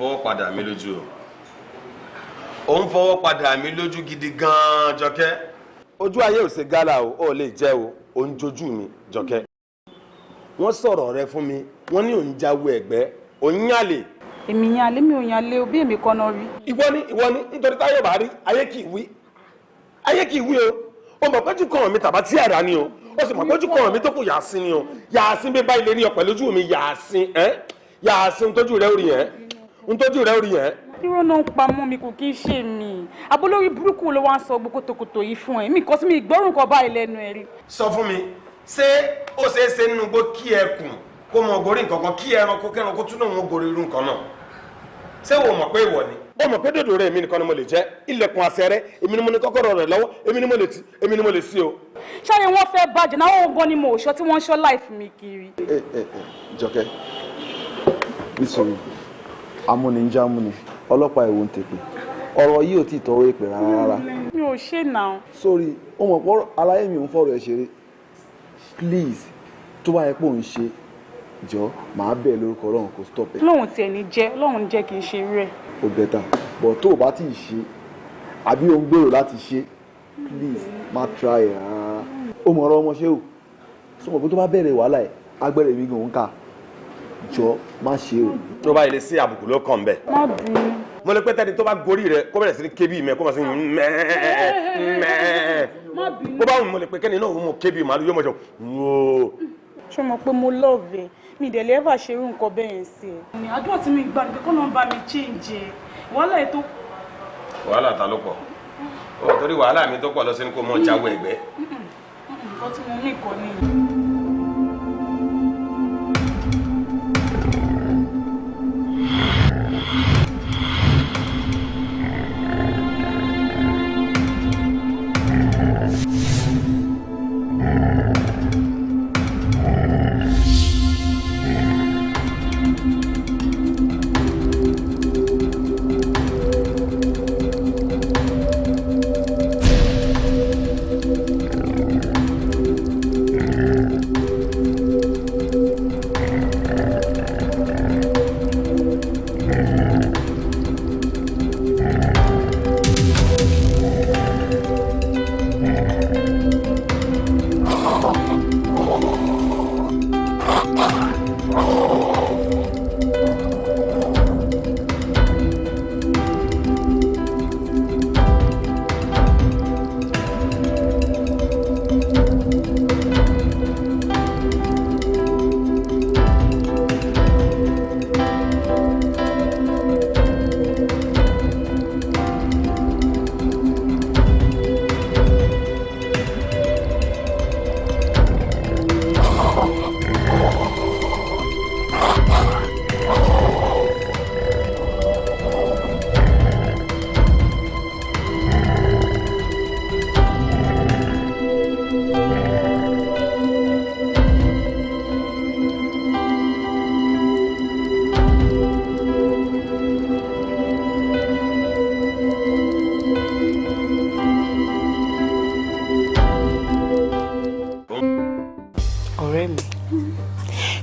fọwọ́ padà mi lójú o. Ó ń fọwọ́ padà mi lójú gidi gan-an Jọkẹ́. Ojú ayé ò ṣe gálà o, ó lè jẹ́ o, ó ń jojú mi Jọkẹ́. Wọ́n sọ̀rọ̀ rẹ fún mi, wọ́n ní òun jáwé ẹ̀gbẹ́, òun yàlè. Èmi yàlè mi ò yàlè o, bí èmi kọ́ náà rí. Ìwọ ni nítorí táyọ̀ bá rí ayé kì í wí. Ayé kì í wí o. O mọ̀ péjú kan mi tàbá tí àrà ni o. O sì mọ̀ péjú kan mi tó kù Yàsín ni o. Yàsín bí báyìí lè rí ọ pẹ̀lú ojú mi Yàsín Yàsín ntójú rẹ orí yẹn. Ntójú rẹ orí yẹn. Irọ́ náà ń pa mọ́ mi kò kí ń ṣe mi. Abolórí burúkú ló wá ń sọ gbogbo kòtòkòtò yìí fún ẹ. Mi kò sí mi ìgbọ́rùn kan báyìí lẹ́nu ẹ rí. Sọ fún mi, ṣé ó ṣeé ṣe nínú gbó kí ẹkùn kó mọ gorí nǹkan kan kí ẹranko tún náà wọn gorí irú nǹkan náà? Ṣé wo mọ̀ pé ìwọ ni? Ó mọ̀ pé dòdò rẹ̀ èmi nìkan ni mo lè jẹ́, ilẹ̀kùn àṣẹ rẹ̀ èmi ni mo ní kọ́kọ́rọ́ rẹ̀ lọ́wọ́, èmi ni mo lè tì, èmi ni mo lè ṣí o. Ṣáyé wọ́n fẹ́ bàjẹ́ náà wọ́n gan ni mo ṣọ́ tí wọ́n ń ṣọ́ láìfù mi kiri. Jọkẹ́ nítorí amúnijá múni ọlọ́pàá ìwò ń tèpè ọ̀rọ̀ yìí ò tí ì tọwọ́ èpè rárá. Mi ò ṣe náà. Sórí ó mọ̀ pọ́ aláyé mi ò ń fọ̀rọ̀ ẹ̀ ṣeré please tó bá yẹ pé òun ṣe jọ màá bẹ̀ lórúkọ Ọlọ́run kò stop ẹ̀. Ọlọ́run tiẹ̀ ní jẹ́ Ọlọ́run jẹ́ kí n ṣe rẹ̀. Ó bẹ̀tà bọ̀ tó o bá ti ṣe àbí o ń gbèrò láti ṣe please má try ẹ̀ rárá. Ó mọ̀ ọ̀rọ̀ ọmọ ṣé o sọ mọ̀ pé tó bá bẹ̀rẹ̀ wàhálà ẹ̀ agbẹ́rẹ̀ mi gan-an ká jọ má ṣe o. Tó bá ilé sí àbùkù ló kàn bẹ́ẹ̀. Má bínú. Mo lè pẹ́ tẹ́ni tó bá gorí rẹ̀ kó bẹ̀rẹ̀ sí ní kébì mẹ́ kó máa sí mẹ́ẹ̀ẹ́. Má bínú. Bó bá wù mí mo lè pẹ́ kẹ́ni náà ó mọ kébì màálù yóò mọ̀ jọ wóó. Ṣé mo pé mo love ẹ mi ìdẹ̀lẹ́ ẹ̀fà ṣe irú nǹkan bẹ́ẹ̀ yẹn sí ẹ. Àdúrà tí mi gbà ní pé kọ́ náà bá mi change ẹ wàhálà ẹ tó. Wàhálà ta ló pọ̀? Ó torí wàhálà mi tó pọ̀ lọ sí ni kó mọ jáwé ẹ̀gbẹ́. Nǹkan tí mo ní kọ́ ni.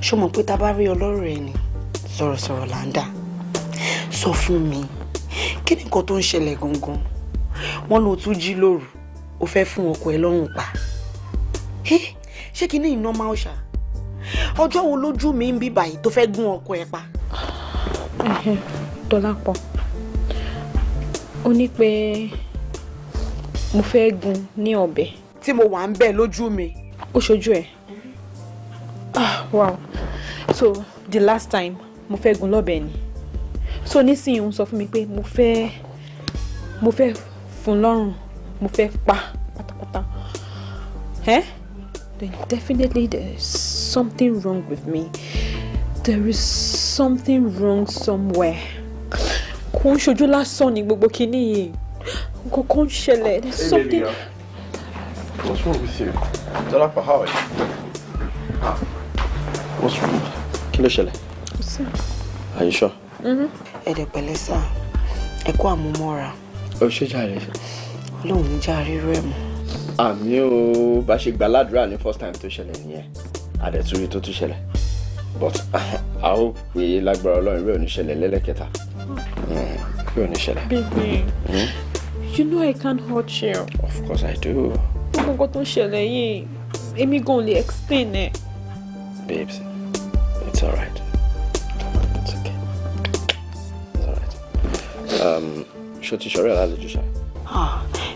ṣó mọ̀ pé tá bá rí ọlọ́rọ̀ ẹni sọ̀rọ̀sọ̀rọ̀ là ń dà sọ fún mi kí ni nǹkan tó ń ṣẹlẹ̀ gangan wọ́n ló tún jí lóru ó fẹ́ fún ọkọ ẹ lọ́rùn pa ṣé kí ni iná máa ṣá ọjọ́ wo lójú mi ń bí báyìí tó fẹ́ gún ọkọ ẹ pa. Dọ́lápọ̀ ó ní pé mo fẹ́ gún ní ọ̀bẹ tí mo wà ń bẹ̀ lójú mi. ó ṣojú ẹ̀ wow so the last time mo fẹ́ gún lọ́bẹ ni so nísìnyí ń sọ fún mi pé mo fẹ́ fún lọ́rùn mo fẹ́ pa pátápátá then definitely there is something wrong with me. There is something wrong somewhere. Kò ń ṣojú lásán ni gbogbo kíní yìí. Nǹkan kan ń ṣẹlẹ̀. There's something. Baby, what's wrong with you? Dọ́lápọ̀, how are you? What's wrong? Kí ló ṣẹlẹ̀? Are you sure? Ẹ̀dẹ̀ pẹ̀lẹ́ sá, ẹ kú àmúmọ́ra. Ó ṣe jàre. Ọlọ́run ní já rírú ẹ̀ mọ́. Àmì ó bá ṣe gbà ládùúrà ní first time tó ṣẹlẹ̀ nìyẹn. Àdẹ̀túrí tó tún ṣẹlẹ̀. But a hope pé lágbára Ọlọ́run rẹ̀ ò ní ṣẹlẹ̀ lẹ́lẹ́kẹta. Baby, you know I can't hurt you. Of course I do. Gbogbo nǹkan tó ṣẹlẹ̀ yìí, èmi gan lè explain it. Babes, it's alright. It's okay. It's alright. Ṣó ti ṣọ̀rẹ́ àlejò ṣá?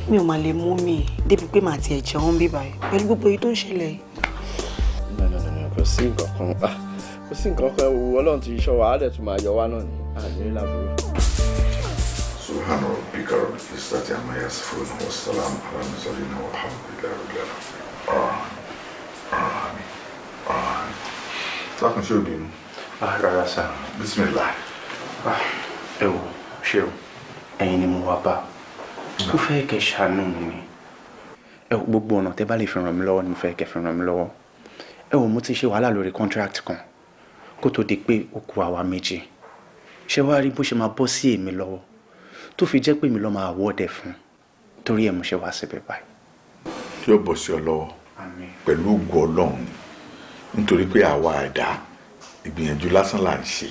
Mi ò mà lè mú mi débi pé màá tiẹ̀ jẹun bí báyìí pẹ̀lú gbogbo èyí tó ń ṣẹlẹ̀. No, kò sí nǹkan kan. Kò sí nǹkan kan Ọlọ́run ti ṣọ́ wa, á dẹ̀ tún máa yọ wá náà ní àní láburú. سبحان ربك رب العزة عما يصفون والسلام على المرسلين والحمد لله رب العالمين. Sákùn ṣé obìnrin? Rárá sá. Bismillah. Ẹ wò ṣé o, ẹ̀yin ni mo wá bá. Mo fẹ́ kẹ́ ṣàánú mi ni. Ẹ wò gbogbo ọ̀nà tẹ́ bá lè fi ràn mí lọ́wọ́ ni mo fẹ́ kẹ́ fi ràn mí lọ́wọ́. Ẹ wò mo ti ṣe wàhálà lórí contract kan kó tó di pé ó kù àwa méjì. Ṣé wàá rí bó ṣe máa bọ́ sí èmi lọ́wọ́? Tó fi jẹ́ pé mi ló máa wọ́ọ̀dẹ̀ fún torí ẹ̀ mo ṣe wá síbẹ̀ báyìí. Yóò bọ̀ sí ọ lọ́wọ́ pẹ̀lú ògo Ọlọ́run nítorí pé àwa ẹ̀dá ìgbìyànjú lásán là ń ṣe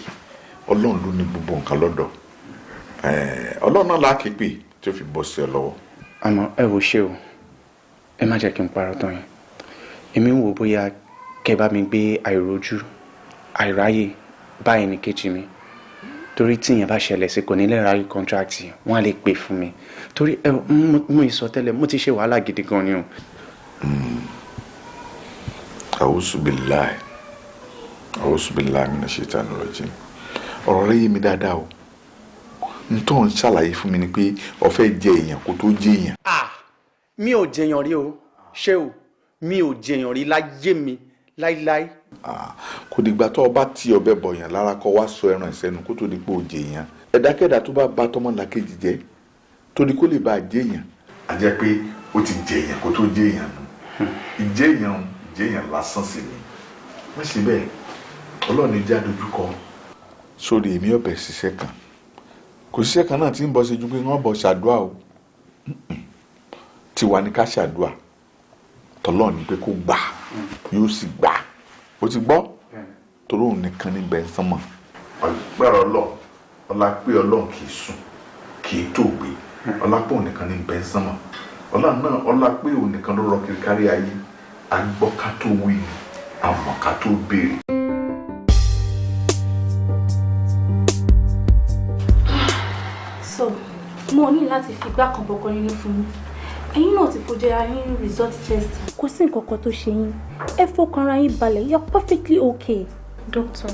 Ọlọ́run ló ní gbogbo nǹkan lọ́dọ̀ Ọlọ́run náà là á ké pè tí ó fi bọ̀ sí ọ lọ́wọ́. Àmọ́ ẹ wò ṣé o, ẹ má jẹ́ kí n parọ́ tán yẹn. Èmi ń wò bóyá kẹ́ bá mi gbé àìrójú àìráyè bá ẹnì kejì mi. Torí tí ìyẹn bá ṣẹlẹ̀ sí kò ní lè rárí kọ́ńtrákìtì wọ́n á lè pè fún mi torí mo ìsọ tẹ́lẹ̀ mo ti ṣe wàhálà gidi gan ni o. A'udhu billahi minash shaitani rajim. Ọ̀rọ̀ rẹ̀ yé mi dáadáa o ntọ́ ń ṣàlàyé fún mi ni pé ó fẹ́ jẹ èèyàn kó tó jẹ èèyàn. Mi ò jẹyàn rí o ṣé o mi ò jẹyàn rí láyé mi láíláí. Kò dìgbà tó o bá ti ọbẹ̀ bọ̀yàn lára kó wá sọ ẹran ìsẹ́nu kó tó di pé o jẹ èèyàn. Ẹ̀dákẹ́dà tó bá bá tọmọlàkejì jẹ́ torí kó lè bá a jẹ èèyàn. A jẹ́ pé ó ti jẹ èèyàn kó tó jẹ èèyàn nù. Ìjẹ èèyàn lásán sí ni. Wọ́n ṣe bẹ́ẹ̀ Ọlọ́run ní já dojúkọ. Sórí èmi ọbẹ̀ ṣiṣẹ́ kan kò ṣiṣẹ́ kan náà tí ń bọ́ sí ju pé wọ́n bọ̀ ṣàdúà o. Tiwa ni ká ṣàdúà tọ́lọ́run ní pé kó gbà yóò sì gbà ó ti gbọ́ torí òun nìkan ní bẹ́ẹ̀ sánmọ̀. Ọ̀gbẹ́rọ̀ ọlá pé Ọlọ́run kì í sùn kì í tó gbé ọlá pé òun nìkan ní bẹ́ẹ̀ sánmọ̀ ọlá pé òun nìkan ló rọ kiri kárí ayé agbọ́ ká tó wí ni àmọ́ ká tó béèrè. So mo ní láti fi gbá kan bọ̀kan nínú fún mi ẹ̀yin náà ti fojú ara yín result test kò sí nǹkan kan tó ṣe yín ẹ fọkàn ara yín balẹ̀ you're perfectly okay. Doctor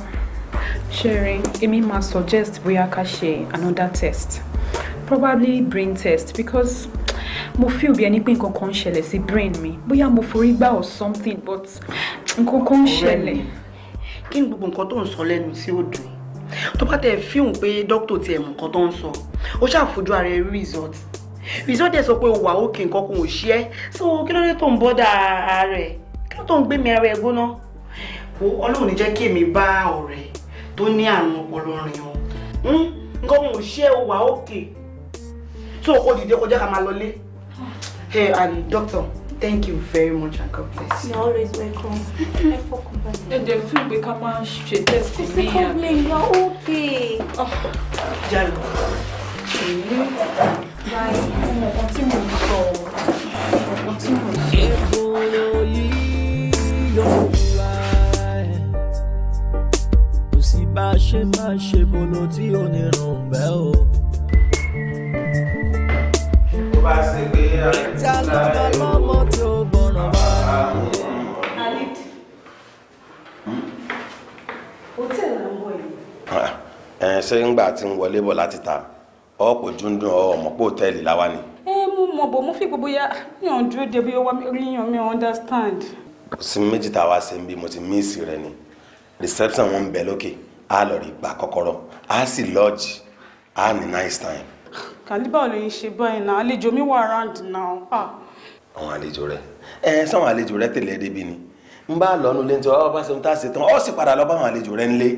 Sherry, èmi máa suggest bóyá ká ṣe another test probably brain test because mo feel bí ẹni pé nǹkan kan ń ṣẹlẹ̀ sí brain mi bóyá mo forí gbá or something but nǹkan kan ń ṣẹlẹ̀. Kí ni gbogbo nǹkan tó ń sọ lẹ́nu sí òdù tó bá tẹ̀ fíhùn pé dókítà tiẹ̀ mọ̀ nǹkan tó ń sọ ó ṣàfojú ara ẹ̀ result ẹ̀ sọ pé ó wà òkè nǹkan kan ò ṣe é so kí ló dé tó ń bọ́dà ara ẹ̀ kí ló tó ń gbé mi ara ẹ̀ gbóná. Ọlọ́run ní jẹ́ kí èmi bá ọ̀rẹ́ tó ní àrùn ọpọlọ rìn o nǹkan kan ò ṣe é ó wà òkè so kò dìde kó jẹ́ ká máa lọlé. Hey, and doctor, thank you very much and God bless you. You're always welcome. Ẹ fọkàn balẹ̀. Ẹ jẹ́ fún ìgbé ká máa ṣe test mi. Kò sí problem, you're okay. Jalo. Báyìí, ọmọ kan tí mo sọ ọmọ tí mo sọ. Èbolo yìí ló wá ẹ̀. Kò sí bá a ṣe máa ṣe bolo tí ò ní rùn bẹ́ẹ̀ o. Ìta lọ́mọ lọ́mọ tí ó gbọ́nà bá a. Alid. Hòtẹ́ẹ̀lì ló ń bọ̀ yìí. Ṣé ńgbà tí ń wọlé bọ̀ láti ta ọ̀pọ̀ dúndùn ọmọ pé hòtẹ́ẹ̀lì láwa ni. Mo mọ̀ bọ̀ mo fi gbogbo ya yàn dúró de bí ó wá ríyàn mi understand. Sí méjì tá a wá ṣe ń bí mo ti míìsì rẹ ni reception wọn ń bẹ lókè á lọ rí gbà kọ́kọ́rọ́ á sì lọ́ọ̀jì á ní nice time. Kàlíbà ò lè ń ṣe báyìí náà àlejò mi wà around now. Àwọn àlejò rẹ sáwọn àlejò rẹ tẹ́lẹ̀ débi ni ń bá lọ́nu lé nítorí ọba ṣe ń tá a ṣe tán ọ sì padà lọ bá àwọn àlejò rẹ ńlé.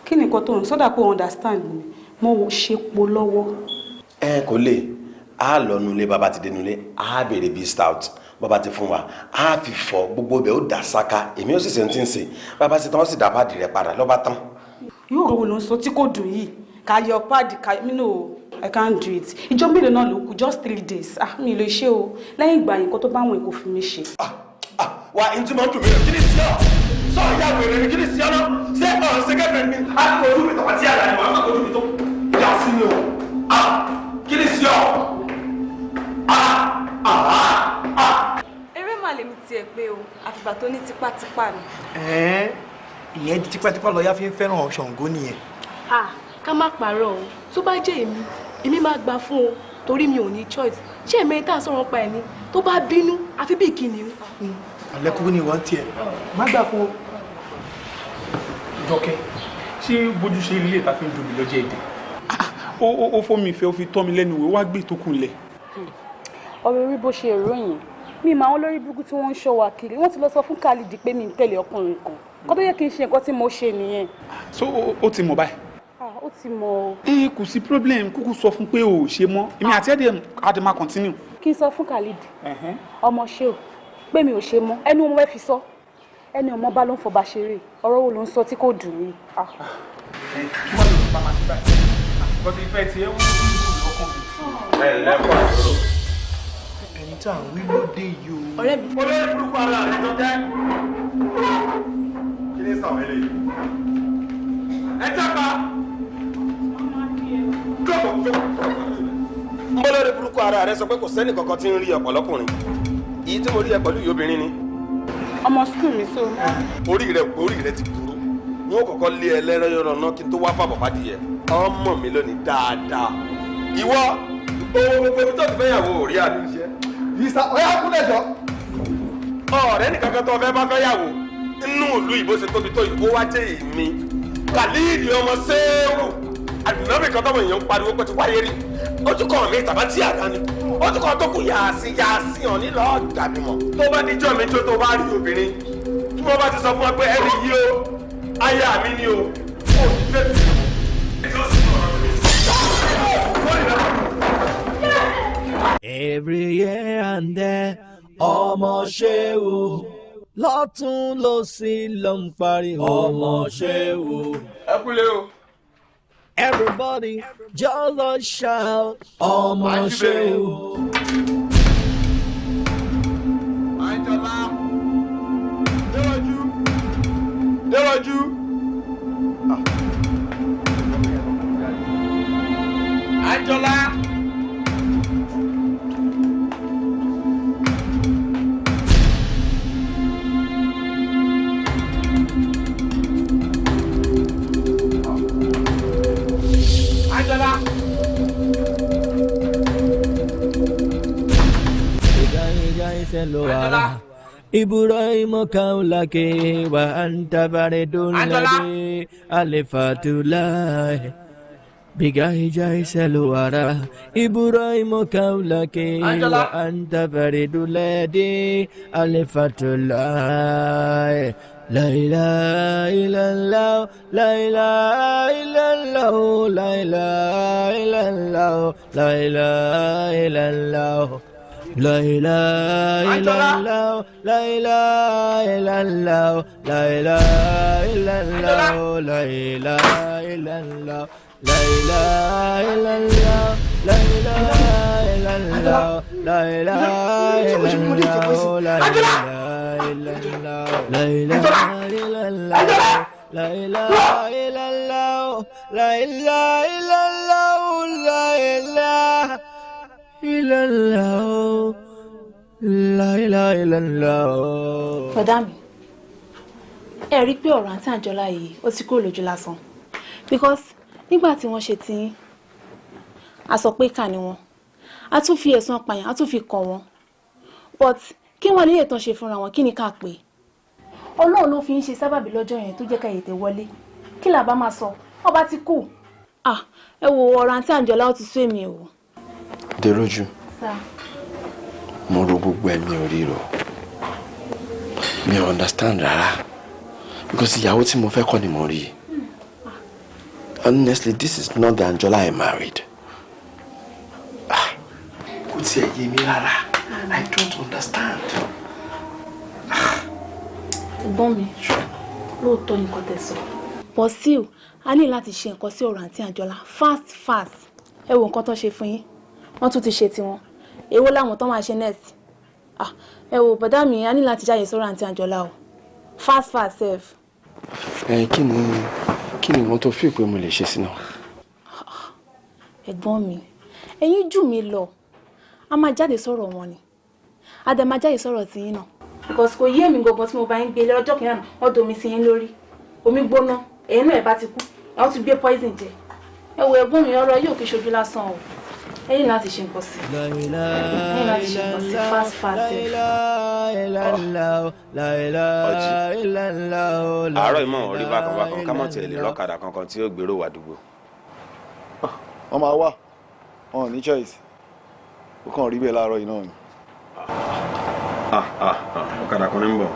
Kí ni nǹkan tó ń sọ́dà pé o understand mi mo ṣe po lọ́wọ́. Kò lè á lọ́nu lé bàbá ti dénú lé á béèrè bíi stout bàbá ti fún wa á fi fọ gbogbo ibẹ̀ ó dà sáká èmi ó sì ṣe ń tí ń ṣe bàbá ṣe tán ó sì dá pàdé rẹ padà lọ́ba tán. Yóò rọwọ́ ló ń sọ tí kò dùn yìí Kayo pad, no, I can't do it. Ìjọ́ mélòó náà ló kù, just 3 days. Mi lè ṣe o. Lẹ́yìn ìgbà yẹn kó tó bá wọn kò fi mí ṣe. Wà á ti máa ń dùn mí rẹ̀, kí ni sí ọ? Sọ ìyá wèrè ni kí ni sí ọ náà? Ṣé ọ̀rọ̀ ṣe kẹ́fẹ́ mi? A kò ojú mi tó pàtí àgbà ni wàá má ojú mi tó yà sí mi o. Kí ni sí ọ? Eré màá lèmi tiẹ̀ pé o, àfìgbà tó ní tipátipá ni. Ìyẹn di tipátipá lọ́ọ́yà fi ń fẹ́ràn Ṣàngó nìyẹn. Ká má parọ́ o, tó bá jẹ́ èmi máa gbà fún o, torí mi ò ní choice. Ṣé èmi tá a sọ̀rọ̀ pa ẹni tó bá bínú àfi bí kìnìún? Àlẹ́kùn ni wọ́n tiẹ̀. Má gbà fún o. Jọkẹ́, ṣé bójú ṣe ilé ìta fi ń dùn mí lọ́jọ́ èdè? Ó fọ́ mi ìfẹ́, ó fi tọ́ mi lẹ́nu ìwé, wá gbé tó kún lẹ̀. Ọ̀rọ̀ orí bó ṣe ròyìn mi máa wọn lórí burúkú tí wọ́n ń ṣọ́ wa kiri wọ́n ti lọ sọ fún Khalidi pé mi ń tẹ̀lé ọkùnrin kan kó tó yẹ kí n ṣe nǹkan tí mo ṣe nìyẹn. So ó ti mọ̀ báyìí. Ó ti mọ̀ o. Kò sí problem, kúkú sọ fún pé o ò ṣe mọ́ èmi àti ẹ̀dẹ̀ àdèmà continue. Kí n sọ fún Khalidi ọmọ ṣé o pé mi ò ṣe mọ́ ẹnu ọmọ ẹ fi sọ ẹni ọmọ bá ló ń fọba ṣeré ọ̀rọ̀ wo ló ń sọ tí kò dùn mí. Kí wọ́n lè bá máa ṣe báyìí bọ́tí ìfẹ́ tiẹ̀ wọ́n ń lù lọ́kàn mi. Lẹ́kọ̀ọ́ àdúró. Ẹni tí à ń wí lóde yìí o. Ọ̀rẹ́ mi. Olórí burúkú ara rẹ̀ tó jẹ́. Kí ni sàwọn eléyìí? Ẹ jápa. Ń bọ́ lórí burúkú ara rẹ̀ sọ pé kò sẹ́ni kankan tí ń rí ọ̀pọ̀lọkùnrin. Èyí tí mo rí ẹ pẹ̀lú ìyá obìnrin ni. Ọmọ skul mi so. Orí rẹ̀ ti burú. Wọ́n ò kọ́kọ́ lé ẹ lẹ́rọ̀ náà kí n tó wá fàbọ̀ bá di ẹ. Ọmọ mi lónìí dáadáa. Ìwọ owó gbogbo ibi tó ti fẹ́ yàwó ò rí àná iṣẹ́. Yíṣà ọ̀yá kúnlẹ̀ jọ. Ọ̀rẹ́ nìkan kan tó fẹ́ bá fẹ́ yàwó inú ìlú ìbò ṣe tóbi tó ìbò wá jẹ́ èmi. Khalidi ọmọ Ṣéwù àdùnnábì kan tọ́mọ èèyàn ń pariwo pé ti wáyé rí. Ojú kan mi tàbá tí àdá ni. Ojú kan tó kù yàásí hàn nílò dàbí mọ̀. Tó bá dijọ́ mi tó bá rí obìnrin. Tí wọ́n bá ti sọ fún ọ pé ẹni yìí o, aya mi ni o, ó ti fẹ́ tì. Every year and there, ọmọ Ṣéwù lọ́tún lósì ló ń pariwo ọmọ Ṣéwù. Ẹ kúlé o. Everybody just shout ọmọ Ṣéwù. Àjọlá, déwájú. Àjọlá. Àjọlá. Ìgbà ìṣẹ́ ló wà rà. Ibrahim kaulake wa anta baridulade alifatullah. Biga hijai seluara Ibrahim kaulake wa anta baridulade alifatullah. La ilaha illallah, la ilaha illallah, la ilaha illallah, la ilaha illallah. La ilaha illallah, la ilaha illallah, la ilaha illallah, la ilaha illallah, la ilaha illallah, la ilaha illallah, la ilaha illallah, la ilaha illallah, la ilaha illallah, la ilaha illallah, la ilaha illallah, la ilaha illallah, la ilaha illallah. Bọ̀dá mi, ẹ rí pé ọ̀rọ̀ àǹtí Àjọlá yìí ó ti kúrò lójú lásán because nígbà tí wọ́n ṣe tí a sọ pé kà ni wọ́n a tún fi ẹ̀sùn apààyàn a tún fi kàn wọ́n but kí wọ́n lè tán ṣe fúnra wọn kí ni ká pè Ọlọ́run ló fi ń ṣe sábàbí lọ́jọ́ yẹn tó jẹ́ ká ètè wọlé kí là bá máa sọ ọba ti kú ẹ wo ọ̀rọ̀ àǹtí Àjọlá ó ti sú èmi o. Délójú mo ro gbogbo ẹ̀mí orí rọ mi ò understand rárá because ìyàwó tí mo fẹ́ kọ́ ni mo rí honestly this is not the Anjola I married. Kò tiẹ̀ yé mi rárá I don't understand. Ẹ̀gbọ́n mi lóòótọ́ nǹkan tẹ́ sọ but still a ní láti ṣe nǹkan sí ọ̀rọ̀ àǹtí Àjọlá fast ẹ wo nǹkan tó ṣe fún yín wọ́n tún ti ṣe tiwọn èwo láwọn tó máa ṣe next ẹ wo bọ̀dá mi a ní láti jáde sọ̀rọ̀ àǹtí Àjọlá o fast sef. kí ni wọ́n tó fi pé mo lè ṣe sí náà. ẹ̀gbọ́n mi ẹ̀yin jù mí lọ a máa jáde sọ̀rọ̀ wọn ni a dẹ̀ máa jáde sọ̀rọ̀ tí yín náà because kò yé mi gbogbo tí mo bá ń gbé lé ọjọ́ kìíní wọ́n domi sí yín lórí omi gbóná ẹ̀yin náà ẹ̀ bá ti kú ẹ̀ tún gbé poison jẹ ẹ wo ẹ̀gbọ́n mi ọ̀rọ̀ yóò kí ṣojú lásán o ẹ̀yin láti ṣe nǹkan sí ẹ̀yin láti ṣe nǹkan sí fast àárọ̀ ìmọ̀ orí bákan ká mọ̀ tẹ̀lé lọ́kadà kankan tí yóò gbèrò wà dùgbò. wọ́n máa wà wọn ò ní choice ó kàn rí bẹ́ẹ̀ láàárọ̀ yìí náà ni. ọ̀kadà kan ní ń bọ̀.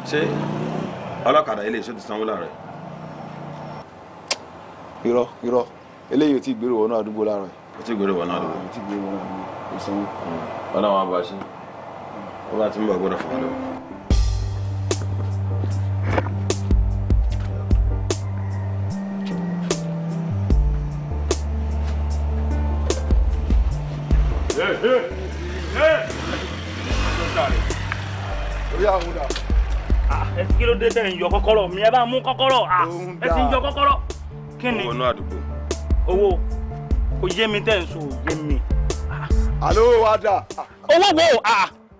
ṣé ọlọ́kadà ilé iṣẹ́ ti sanwó láàárọ̀? irọ́ eléyìí ò tí ì gbèrò wọnú àdúgbò láàárọ̀ yìí. ó ti gbèrò wọnú àdúgbò. ó ti gbèrò wọnú àdúgbò kò sanwó. ọlọ́wọ́n abọ́ ṣe ó bá ti ń bọ̀ gbọ́dọ̀ fún ọ lọ́wọ́. orí àwọn dà. ẹ kí ló dé tẹ̀ ń yọ kọ́kọ́rọ́ mi ẹ bá mú kọ́kọ́rọ́ ẹ ti ń yọ kọ́kọ́rọ́ kí ni. owó náà àdúgbò. owó kò yé mi tẹ̀ ń sọ yé mi. àlọ́ wa dà. owó wo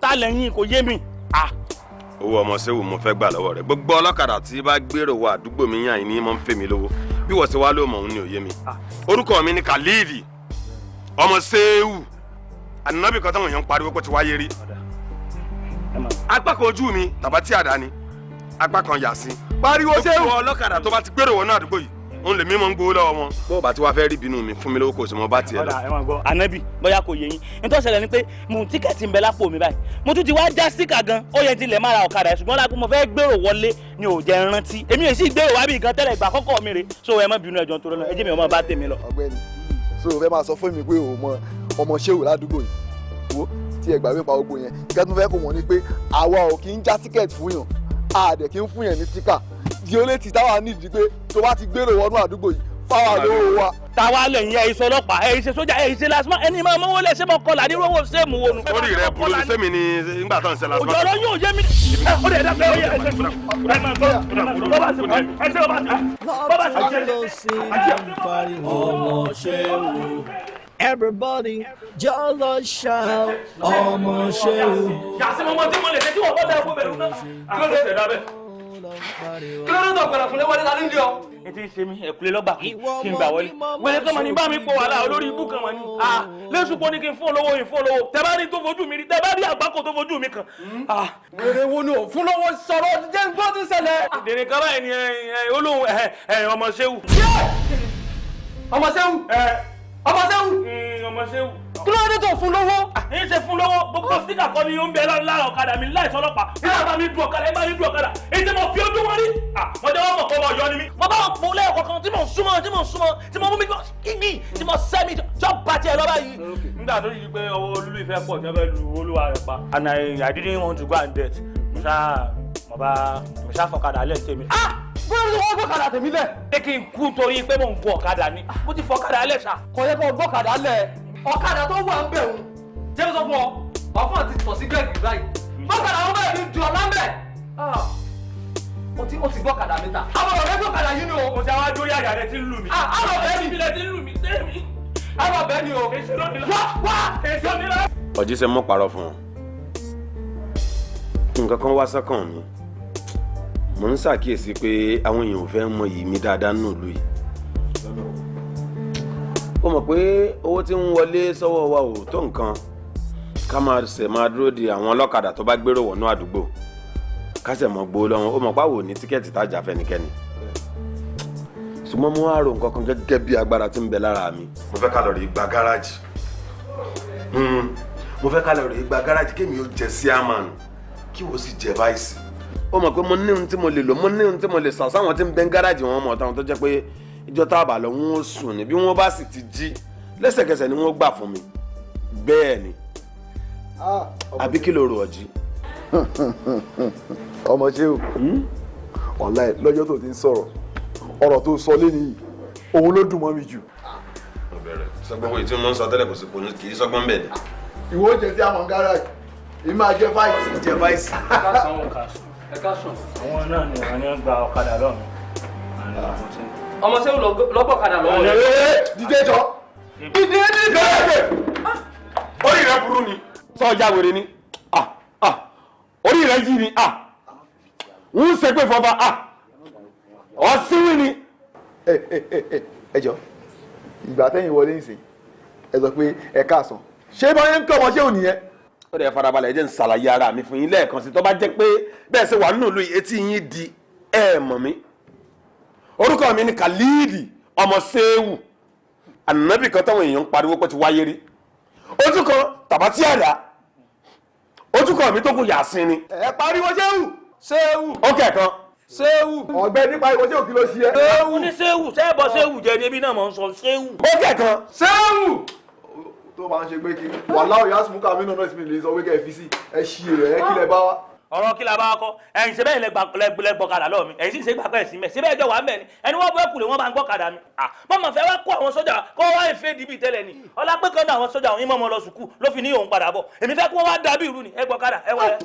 ta lẹ́yìn kò yé mi. owó ọmọ sẹ́wù mo fẹ́ gbà lọ́wọ́ rẹ̀ gbogbo ọlọ́kadà tí bá gbèrò wọ àdúgbò mi yàn ní mọ́ ń fẹ́ mi lówó bí wọ́n ti wá ló mọ̀ òun ni ò yé mi. orúkọ mi ni Khalid ọmọ sẹ́wù ànábì kan táwọn èèyàn ń pariwo kó ti wáyé rí. apá kan ojú mi tàbá tí àdá ni apá kan yà sí. pariwo sẹ́wù. gbogbo ọlọ́kadà tó bá ti gbèrò wọnú àdúgbò yìí òun lè mímọ́ ń gbowó lọ́wọ́ wọn. bó o bá ti wá fẹ́ rí bínú mi fún mi lówó kò sí mo bá tiẹ̀ lọ. ẹ máa gbọ́ ànábì bóyá kò yé yín nítorí ṣẹlẹ̀ ni pé mo tíkẹ́ẹ̀tì ń bẹ lápò mi báyìí mo tún ti wá já síkà gan ó yẹ ti lẹ̀ máa ra ọ̀kadà ṣùgbọ́n lápò mo fẹ́ gbèrò wọlé ni ò jẹ́ rántí èmi ò sì gbèrò wá bí gan tẹ́lẹ̀ ìgbà kọ́kọ́ mi rè so ẹ má bínú ẹjọ́ tó lọ́nà ẹ jẹ́ mi ọmọ bá tèmi lọ. ọ̀gbẹ́ni so o fẹ́ máa sọ fún mi pé o mọ ọmọ ṣéwù ládùúgbò yìí wo tí ẹ gbà mí pa gbogbo yẹn kẹ́tù fẹ́ kó wọ́n ní pé àwa ò kì í já tíkẹ́ẹ̀tì fún yàn a dẹ̀ kì í fún yàn ní tíkà di olè tí táwa nídìí pé tó bá ti gbèrò wọnú àdúgbò yìí fáwa lówó wa. táwa lẹ́yìn ẹ̀ iṣẹ́ ọlọ́pàá ẹ̀ iṣẹ́ sójà ẹ̀ iṣẹ́ lásìmọ́ ẹni máa mọ́wọ́ lẹ́sẹ̀ mọ́ kọlà ní owó sẹ́ẹ̀mù wo nù. orí rẹ burú ní sẹ́mi ni nígbà tó ń ṣe lásìmọ́. òjò ọ̀rọ̀ yóò yé mi. ó lè dá pé ó yẹ ẹsẹ̀ fún mi. Everybody just shout, ọmọ ṣéwù. yàtí mo mọ tí mo lè ṣe tí wọ́n bọ́ bẹ́ẹ̀ fún bẹ́ẹ̀ náà. kí ló dé dábẹ́. kí ló dé tó gbẹ̀rẹ̀ fúnlé wọlé lálẹ́ ń di ọ. ètí ṣe mi ẹ̀kúlé lọ́gbà kí n gbà wọlé. wẹ́lẹ́ tó ma ní bá mi pọ̀ wàhálà olórí ibú kan wọ́n ní. lẹ́sùn pọ̀ ní kí n fún olówó yìí fún olówó. tẹ bá rí tó fojú mi rí tẹ bá rí àgbákò tó fojú mi kan. wèrè wo ni ò fún lọ́wọ́ sọ̀rọ̀ jẹ́ gbọ́ ti ṣẹlẹ̀. ìdèrè kan báyìí ni olóhùn ọmọ ṣéwù. ọmọ ṣéwù ọmọ ṣéwù. ọmọ ṣéwù. kí ló dé tó fún lọ́wọ́. èyí ṣe fún lọ́wọ́ gbogbo síkà kọ́ ni ó ń bẹ lára ọ̀kadà mi láì sọlọ́pàá. ìyá bá mi du ọ̀kadà ẹ bá mi du ọ̀kadà èyí tí mo fi ojú wọn rí. mo jẹ́ wọ́n mọ̀ kọ́ wọ́n yọ ni mí. mo bá wọn pọ̀ lẹ́yìn kọ̀ọ̀kan tí mo súnmọ́ tí mo mú mi kíbi tí mo sẹ́ mi jọ bá tiẹ̀ lọ́ba yìí. nígbà tó yí pé ọwọ́ olú ìfẹ́ pọ̀ jẹ́ bẹ́ẹ̀ lu olúwa rẹ̀ pa. and I didn't want to go and death. mo ṣá fọ̀kadà lẹ́ tèmi. bóyá ní wọ́n gbọ́kadà tèmi lẹ̀. pé kí n kú torí pé mò ń gun ọ̀kadà ni mo ti fọ̀kadà lẹ̀ ṣá. kò yẹ kó gbọ́kadà lẹ̀ ọ̀kadà tó wà ń bẹ̀ wò jẹ́ sọ fún ọ ọ̀fun àti tọ̀ sí gẹ́gì báyìí gbọ́kadà wọn bẹ̀rẹ̀ ní ju ọ̀la mẹ́ o ti gbọ́kadà mi ta àwọn ọ̀rẹ́ gbọ́kadà yìí ni o. mo ti àwọn adó yàrá rẹ ti ń lù mí. àwọn ọ̀rẹ́ mi ìbílẹ̀ ti ń lù mí tẹ́mi. àwọn ọ̀rẹ́ mi o. èsì ló ní la. wá èsì ní la. ọ̀jí ṣe mọ́ parọ́ fún ọ nǹkan kan wá sọ́kàn mi mo ń ṣàkíyèsí pé àwọn èèyàn ò fẹ́ mọ iyì mi dáadáa nínú ìlú yìí ó mọ̀ pé owó tí ń wọlé sọ́wọ́ wa ò tó nǹkan ká máa dúró di àwọn ọlọ́kadà tó bá gbèrò wọnú àdúgbò ká ṣe mọ̀ gbowó lọ́wọ́ ó mọ̀ páwò ní tíkẹ́ẹ̀tì tájà fẹ́nikẹ́ni ṣùgbọ́n mo wá rò nǹkan kan gẹ́gẹ́ bí agbára tí ń bẹ lára mi mo fẹ́ ká lọ rí gba gáràjì mo fẹ́ ká lọ rí gba gáràjì kémi ó jẹ síámàn kí wo sì jẹ báyìí ó mọ̀ pé mo ní ohun tí mo lè lò mo ní ohun tí mo lè sàn sáwọn tí ń bẹ ń gáràjì wọn mọ̀ táwọn tó jẹ́ pé ìjọ tá a bá lọ wọn sùn ni bí wọ́n bá sì ti jí lẹ́sẹ̀kẹsẹ̀ ni wọ́n gbà fún mi bẹ́ẹ̀ ni àbí kí ló rò ọjí. ọmọ ṣé o ọ̀la ẹ̀ lọ́jọ́ tó ti ń sọ̀rọ̀ ọ̀rọ̀ tó sọ lé nìyí òun ló dùn mọ́ mi jù. ọbẹ̀rẹ̀ sọgbọ́n wo ìtí mo ń sọ tẹ́lẹ̀ kò sí kì í sọgbọ́n bẹ́ẹ̀ ni. ìwọ oúnjẹ tí a mọ̀ ń gáràjì èmi máa jẹ fáìsì. jẹ fáìsì. ẹ ká sùn. àwọn náà ni wọn ní gba ọ̀kadà lọ́nà. ọmọ ṣé lọ́gbọ̀ ọ̀kadà lọ́wọ́ rẹ̀. dídé jọ. dídé. orí rẹ burú ni sọ ọjà wèrè ni orí rẹ yí ni ń ṣe pé fọba ọsíwìn ni. ẹ jọ ìgbà tẹ́yìn wọlé ń sìn ẹ sọ pé ẹ káàsán ṣé bá yẹn ń kọ́ ọmọ ṣé ò nìyẹn. ó dẹ̀ farabalẹ̀ ẹ jẹ́ ń ṣàlàyé ara mi fún yín lẹ́ẹ̀kan sí tó bá jẹ́ pé bẹ́ẹ̀ ṣe wà nínú ìlú etí yín di ẹ mọ̀ mí. orúkọ mi ni Khalidi ọmọ Ṣéwù ànábì kan táwọn èèyàn ń pariwo pé ti wáyé rí ojú kan tàbátí àdá ojú kan mi tó kù Yàsín ni. ẹ pariwo Ṣéwù. ó kẹ̀kan. Ṣéwù. ọ̀gbẹ́ nípa ìwọ Ṣéwù kí ló ṣe é. Ṣéwù ní Ṣéwù sẹ́ẹ̀bọ̀ Ṣéwù jẹ́ ní ebi náà mọ̀ ń sọ Ṣéwù. ó kẹ̀kan. Ṣéwù. tó máa ń ṣe pé kí wàhálà òyà sùn kàmí náà sì lè sọ pé kẹ́ ẹ fi sí ẹ ṣí rẹ̀ ẹ kí lẹ bá wa. ọ̀rọ̀ kí la bá kọ́ ẹ̀yin ṣe bẹ́ẹ̀ lẹ gbọ́kadà lọ́ọ̀ mi ẹ̀yin sì ṣe gbàgbọ́ ẹ̀sìn mẹ́ ṣe bẹ́ẹ̀ jọ wà ń bẹ̀ ni ẹni wọ́n bẹ́ẹ̀ kùlé wọ́n bá ń gbọ́kadà mi. mọ̀mọ́ fẹ́ wá kó àwọn sójà kó wá ìfẹ́ dìbì tẹ́lẹ̀ ni ọlá pé kan náà àwọn sójà òun mọ̀ lọ sùkúù ló fi ní òun padà bọ̀ èmi fẹ́ kó wọ́n wá dàbí ìrú ni ẹ gbọ́kadà ẹ wọlé.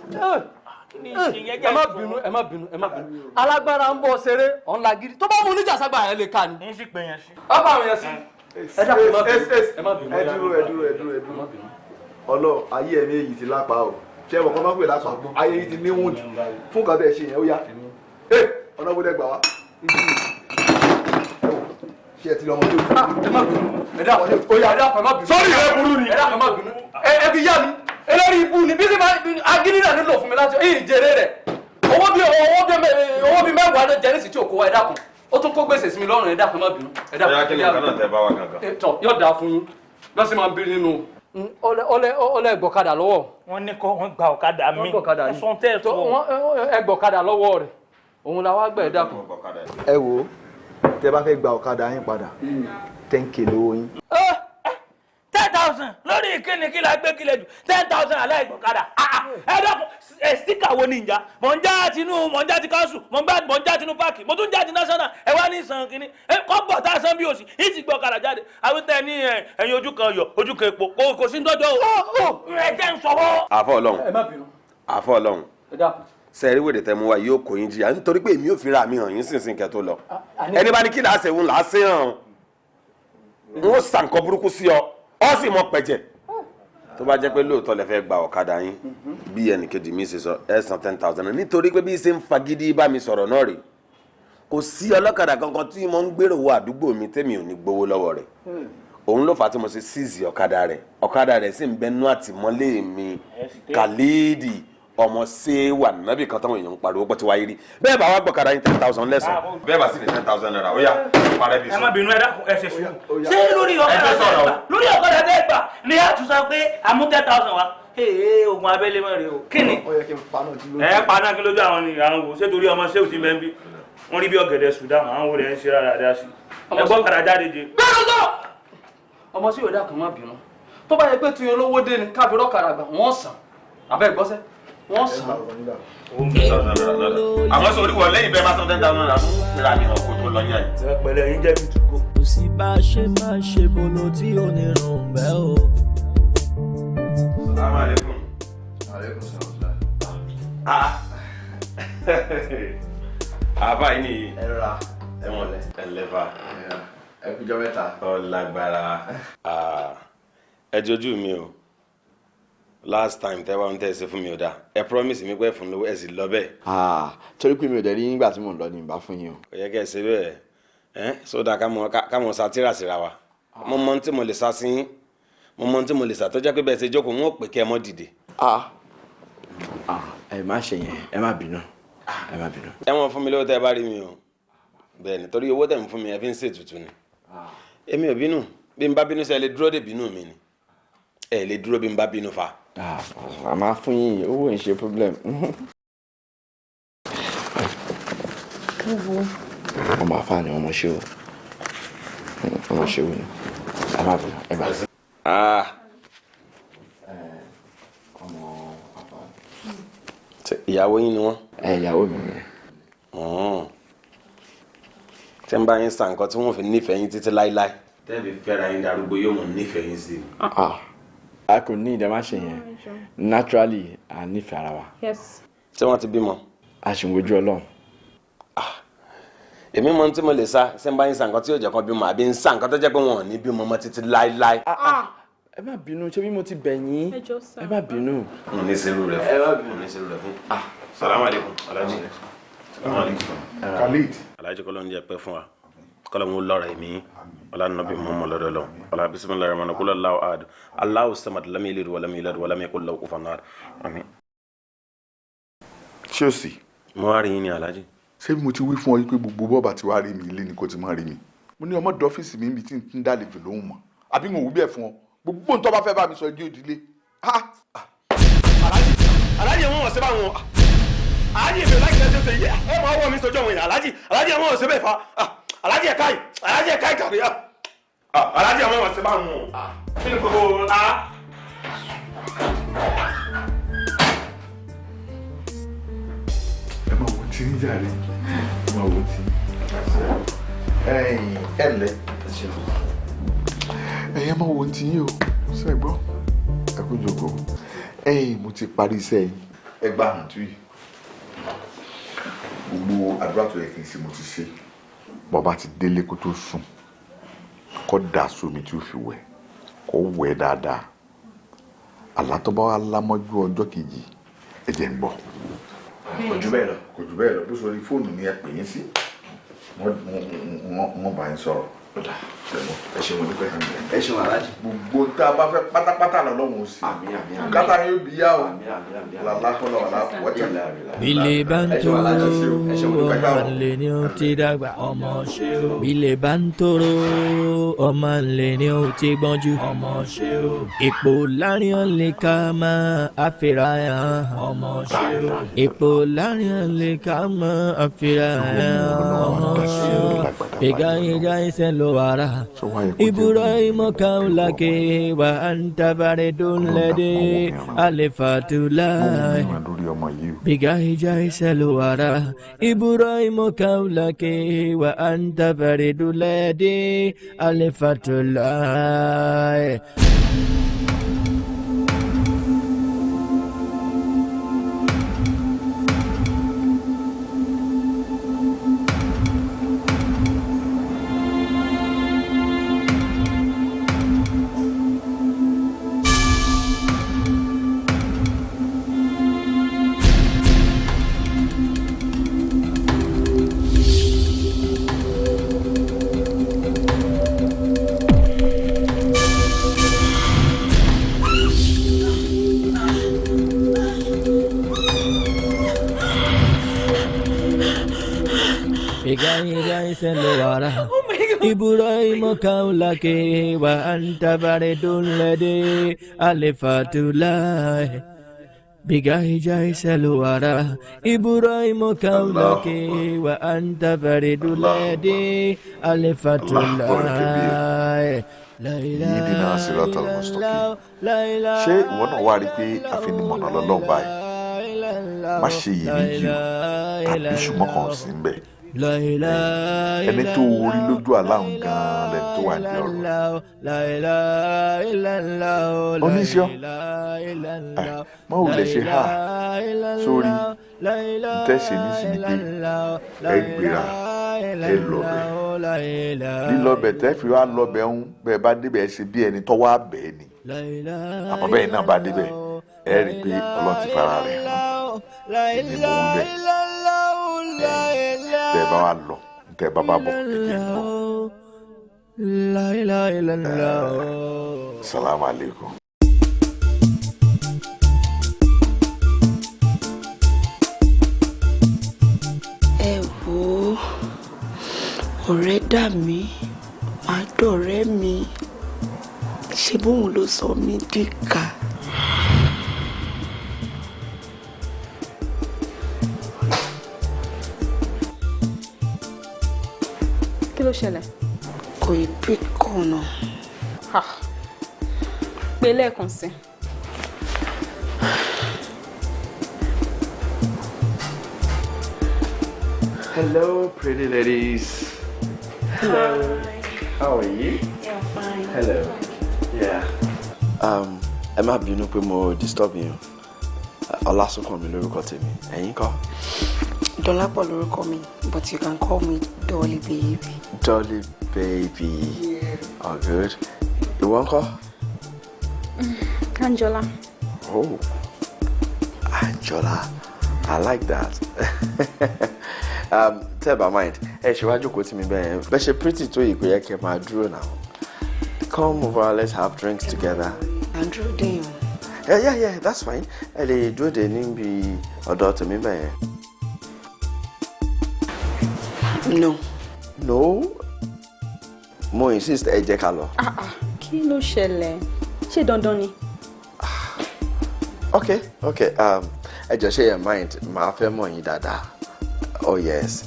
ẹ má bínú alágbára ń bọ̀ ṣeré ọ̀nla gidi tó bá mú oníjà ságbà yẹn lè ka ni. ń sì pè yẹn sí. ọba àwọn yẹn sí. ẹ má bínú. ẹ dúró ọlọ ayé ẹ̀mí èyí ti lápá o ṣé ẹ̀wọ̀n kan máa ń pè lápá ayé yìí ti níwọ̀n jù fún nǹkan tẹ̀ ṣe yẹn ó yá ọ̀nà bó dẹ̀ gbà wá ṣé ẹ ti lọ ọmọ tó ẹ má bínú ẹ dá ó yá ẹ dá ẹ má bínú sọ́ọ̀rì rẹ burú ni ẹ dá ẹ má bínú ẹ fi yá mi eléyìí ibu ni bí sì máa agídí náà nílò fún mi láti ìjèrè rẹ owó bí mẹ́wàá ló jẹ́ nísìsiyìí tí ò kó wa ẹ dákun ó tún kó gbèsè sí mi lọ́rùn ẹ dákun ẹ má bínú ẹ dákun. bóyá kí ni nǹkan náà tẹ bá wa gangan. yóò dáa fún yín lọ́sí máa ń bí nínú ọlẹ́ gbọ̀kadà lọ́wọ́. wọ́n ní kọ́ wọ́n gba ọ̀kadà mi ẹ̀sùn tẹ́ ẹ̀ tó. ẹ gbọ̀kadà lọ́wọ́ rẹ̀ òun la wá gbẹ̀ ẹ dákun. ẹ wo tẹ bá fẹ́ gba ọ̀kadà yín padà 10K lówó yín. 10,000 lórí ìkíni kí la gbé kílẹ̀ jù 10,000 aláìgbọ̀kadà ẹ dákun stíkà wo ni ìjà mọ̀ ń já ti káńsù mọ̀ ń já tinú páàkì mo tún já ti national ẹ wá ní ìsàn kínní kọ́ńbọ̀ tá a san bí òsì yìí ti gbọ́ ọ̀kadà jáde àwọn tẹ ní ẹ̀yìn ojú kan yọ ojú kan epo kò sí dọ́jọ́ o ẹ jẹ́ ń sọ̀rọ̀. àfọ Ọlọ́run ẹ má bínú. àfọ Ọlọ́run sẹ́ẹ̀rí wèrè tẹ́ mú wa yóò kó yín jìyà nítorí pé èmi ò fi ra mi hàn yín sínsìn kẹ́ tó lọ ẹni bá ní kí làá ṣẹ̀wọ̀n làá ṣe hàn n ó sànkọ́ burúkú sí ọ sì mọ pẹ̀jẹ̀ tó bá jẹ́ pé lóòótọ́ lẹ fẹ́ gba ọ̀kadà yín bí ẹnìkejì mi ṣe sọ ẹ san 10,000 nítorí pé bí ṣe ń fagídí bá mi sọ̀rọ̀ náà rè kò sí ọlọ́kadà kankan tí mo ń gbèrò wọ àdúgbò mi tẹ́mi ò ní gbowó lọ́wọ́ rẹ̀ òun ló fà á tí mo ṣe síìsì ọ̀kadà rẹ̀ sì ń bẹnu àtìmọ́lé mi Khalidi ọmọ Ṣéwù ànábì kan táwọn èèyàn ń pariwo pọ̀ tí wáyé rí bẹ́ẹ̀ bá wá gbọ́kadà yín 10,000 lẹ́sàn bẹ́ẹ̀ bá sì ní 10,000 naira ó yá parẹ́ bí sùn. ẹ má bínú ẹ dákun ẹ ṣe sùn ṣé lórí ọ̀kadà tẹ́ gbà ni a tún sọ pé àmú 10,000 wa oògùn abẹ́lé mọ́ rè o kí ni ẹ paná kí lójú àwọn ni àwọn wò ṣé torí ọmọ Ṣéwù ti mẹ́bí wọ́n rí bí ọ̀gẹ̀dẹ̀ Sudan àwọn wò rẹ̀ ń ṣe rárá dá sí ẹ gbọ́kadà jáde jẹ. ọmọ Ṣéwù dákun má bínú tó bá yẹ pé tuyín olówó dé ni káfí rọ́kadà gbà wọ́n sàn abẹ́ gbọ́sẹ́ wọ́n sàn. àmọ́ sọ oríwọ̀ lẹ́yìn bẹ́ẹ̀ bá sọ 10,000 naira fún ìlànà ìrànkó tó lọ yẹn. pẹ̀lẹ́ yín jẹ́ bí tukọ̀. kò sí bá a ṣe máa ṣe bolo tí ò ní rùn bẹ́ẹ̀ o. Assalamu alaikum. Alaikum salam. Àbá yìí nìyí. ẹ rọra ẹ mọ̀lẹ́. ẹ lẹ́fà. ẹ kújọ́ mẹ́ta. ọ lágbára. ẹ jojú mi o last time tẹ́ wá ń tẹ́ ẹ ṣe fún mi ò dáa ẹ promise mi pé fún lówó ẹ sì lọ bẹ́ẹ̀. torí pé mi ò dẹ̀ rí nígbà tí mò ń lọ ní ìbá fún yín o. kò yẹ kẹ́ ẹ ṣe bẹ́ẹ̀ sódà ká mọ̀ sátírà síra wa mo mọ tí mo lè sá sí yín mo mọ tí mo lè sá tó jẹ́ pé bẹ́ẹ̀ ṣe jókòó wọn ò pè kẹ́ ẹ mọ́ dìde. ẹ má ṣe yẹn ẹ má bínú ẹ má bínú. ẹ wọ́n fún mi lówó tẹ́ ẹ bá rí mi o bẹ́ẹ̀ ni torí owó tẹ̀ ń fún mi ẹ fi ń ṣètùtù ni èmi ò bínú bí n bá bínú sí ẹ lè dúró dè bínú mi ni ẹ lè dúró bí n bá bínú fa. a máa fún yín owó ń ṣe problem. ọmọ àfa ni ọmọ ṣe o ọmọ ṣe wù ní ẹ má bẹ̀rẹ̀ ẹ bá. ọmọ pàpà. ìyàwó yín ni wọ́n. ìyàwó mi ni. tí ń bá yín sa nǹkan tí wọ́n fi nífẹ̀ẹ́ yín títí láíláí. tẹ́ẹ̀bì fẹ́ra yín darúgbó yóò mọ̀ nífẹ̀ẹ́ yín sí. a kò ní ìdá má ṣe yẹn naturally a nífẹ̀ẹ́ ara wa. Yes. tí wọ́n ti bímọ. a ṣì ń wojú Ọlọ́run. èmi mọ tí mo lè sa ṣé ń bá yín sa nǹkan tí yóò jẹ́ kan bímọ àbí ń sa nǹkan tó jẹ́ pé wọn ò ní bímọ mọ́ títí láíláí. ẹ má bínú ṣé bí mo ti bẹ̀ yín ẹ má bínú. mo ní sẹ́rù rẹ̀ fún mo ní sẹ́rù rẹ̀ fún. salamu aleykum alhaji. salamu aleykum. Khalid. alhaji kọ́lọ́ ń jẹ́ pẹ́ fún wa kọ́lọ́ ń lọ́ra ẹ̀mí ọlá nàbí muhammad lọ́dọ̀ ọlá bisimilayi rahman kúlọ̀ aláwọ̀ ad aláwọ̀ samad lam yalid wa lam yulad wa lam yakul lahu kufuwan ahad. ṣé o sì. mo wá rí yín ní alhaji. ṣé mo ti wí fún ọ pé gbogbo bọ́ọ̀bà tí wàá rí mi ilé ni kò ti máa rí mi mo ní ọmọ dọ́fíìsì mi níbi tí n dálejò lóhùn mọ́ àbí mo wù bẹ́ẹ̀ fún ọ gbogbo nǹkan bá fẹ́ bá mi sọ ẹjọ́ òdìlé. alhaji wọn wọ̀ sí bá wọn alhaji èmi láti lẹ́sẹ̀ ṣe yẹ ẹ máa wọ̀ mí sọjọ́ wọn yẹn alhaji wọn wọ̀ sí bẹ́ẹ̀ fa alhaji ẹ̀ka yìí kàrí alhaji wọn wọ̀ sí bá wọn kí ni gbogbo ẹ máa wo tí ń jàre ẹ máa wo tí ẹ lẹ ẹ máa wo tí yín o ṣe gbọ́ ẹ kó jókòó mo ti parí iṣẹ́ yìí ẹ gbà hàn tú yìí gbogbo àdúrà tó yẹ kí n ṣe mo ti ṣe bàbá ti délé kó tó sùn kó dà sómi tí ó fi wẹ̀ kó wẹ̀ dáadáa àlá tó bá wà lámọ́jú ọjọ́ kejì ẹ̀jẹ̀ ń bọ̀. kò jù bẹ́ẹ̀ lọ bó sọ rí fóònù ni ẹ pè yín sí wọ́n bá yín sọ̀rọ̀ ẹ ṣe wọn dúpẹ́ ẹ ṣe wọn aláàjì. gbogbo tá a bá fẹ́ pátápátá lọ́wọ́ sí kátà yóò bí yá o làlákọ́lọ́ wọ́tẹ̀. bílẹ̀ bá ń tóró ọmọ ńlẹ̀ ni ó ti dàgbà ọmọ ṣe o. bílẹ̀ bá ń tóró ọmọ ńlẹ̀ ni ó ti gbọ́njú ọmọ ṣe o. ipò láàrin ọ̀lẹ́ ká máa àfihàn ọmọ ṣe o. ipò láàrin ọ̀lẹ́ ká máa àfihàn ọmọ ṣe o. pẹ̀gà ìjà ìṣẹ̀ lọ wàrà. Ibrahim kaulake wa anta baridun lede alifatullah. Biga hija iselu wara. Ibrahim kaulake wa anta baridun lede alifatullah. Ibrahim kaulake wa anta baridun lede alifatullah. Biga hija iselu wara. Ibrahim kaulake wa anta baridun lede alifatullah. yìí dínà sírátà mustaqim ṣé ìwọ náà wá rí i pé àfinimọ̀nà lọ́lọ́run báyìí má ṣe yìí méjì o tàbí ṣùgbọ́n kan sí ń bẹ̀ ẹni tó orí lójú aláhùn gan-an lẹni tó wà ní ọ̀rọ̀ oníṣẹ́ mọ́ ò lè ṣe hà sórí ntẹ́sẹ̀ nísìnyí pé ẹ gbéra ẹ lọ́bẹ̀ lílọ́bẹ̀ tẹ́ fi wá lọ́bẹ̀ ń bẹ́ẹ̀ bá débẹ̀ ẹ ṣe bí ẹni tọ́wọ́ àbẹ̀ ni àmọ́ bẹ́ẹ̀ náà bá débẹ̀ ẹ rí i pé Ọlọ́run ti fara rẹ̀ hàn èmi mò ń bẹ̀ tẹ́ bá wà lọ tẹ́ bá bá bọ̀ ẹ̀jẹ̀ ń bọ̀. Salaam alaikum. ẹ wò ó ọ̀rẹ́ dà mí má dọ̀rẹ́ mi ṣe bóun ló sọ mí dìkà. kí ló ṣẹlẹ̀. Kò ì pick call náà. Pé lẹ́ẹ̀kan sí. Hello, pretty ladies. Hello. Hi. How are you? Yeah, fine. Hello. Yeah. Ẹ má bínú pé mo disturb yín. Ọlásùnkànmí lórúkọ tèmi. Ẹ̀yin kọ́? Dọ́lápọ̀ lórúkọ mi, but you can call me Dolly Baby. Dolly Baby. Yeah. Oh, good. Ìwọ ńkọ́? Angela. Oh, Angela. I like that. Tell my mind. Hey, she want to go to me, but she pretty too. You could keep my draw now. Come over, let's have drinks together. Andrew, damn. Yeah, that's fine. Hey, do the name be or daughter me, man? No. No. Mo insist, ẹ jẹ́ ká lọ. Kí ló ṣẹlẹ̀? Ṣé dandan ni? Okay. I just share your mind. My family dada. Oh yes.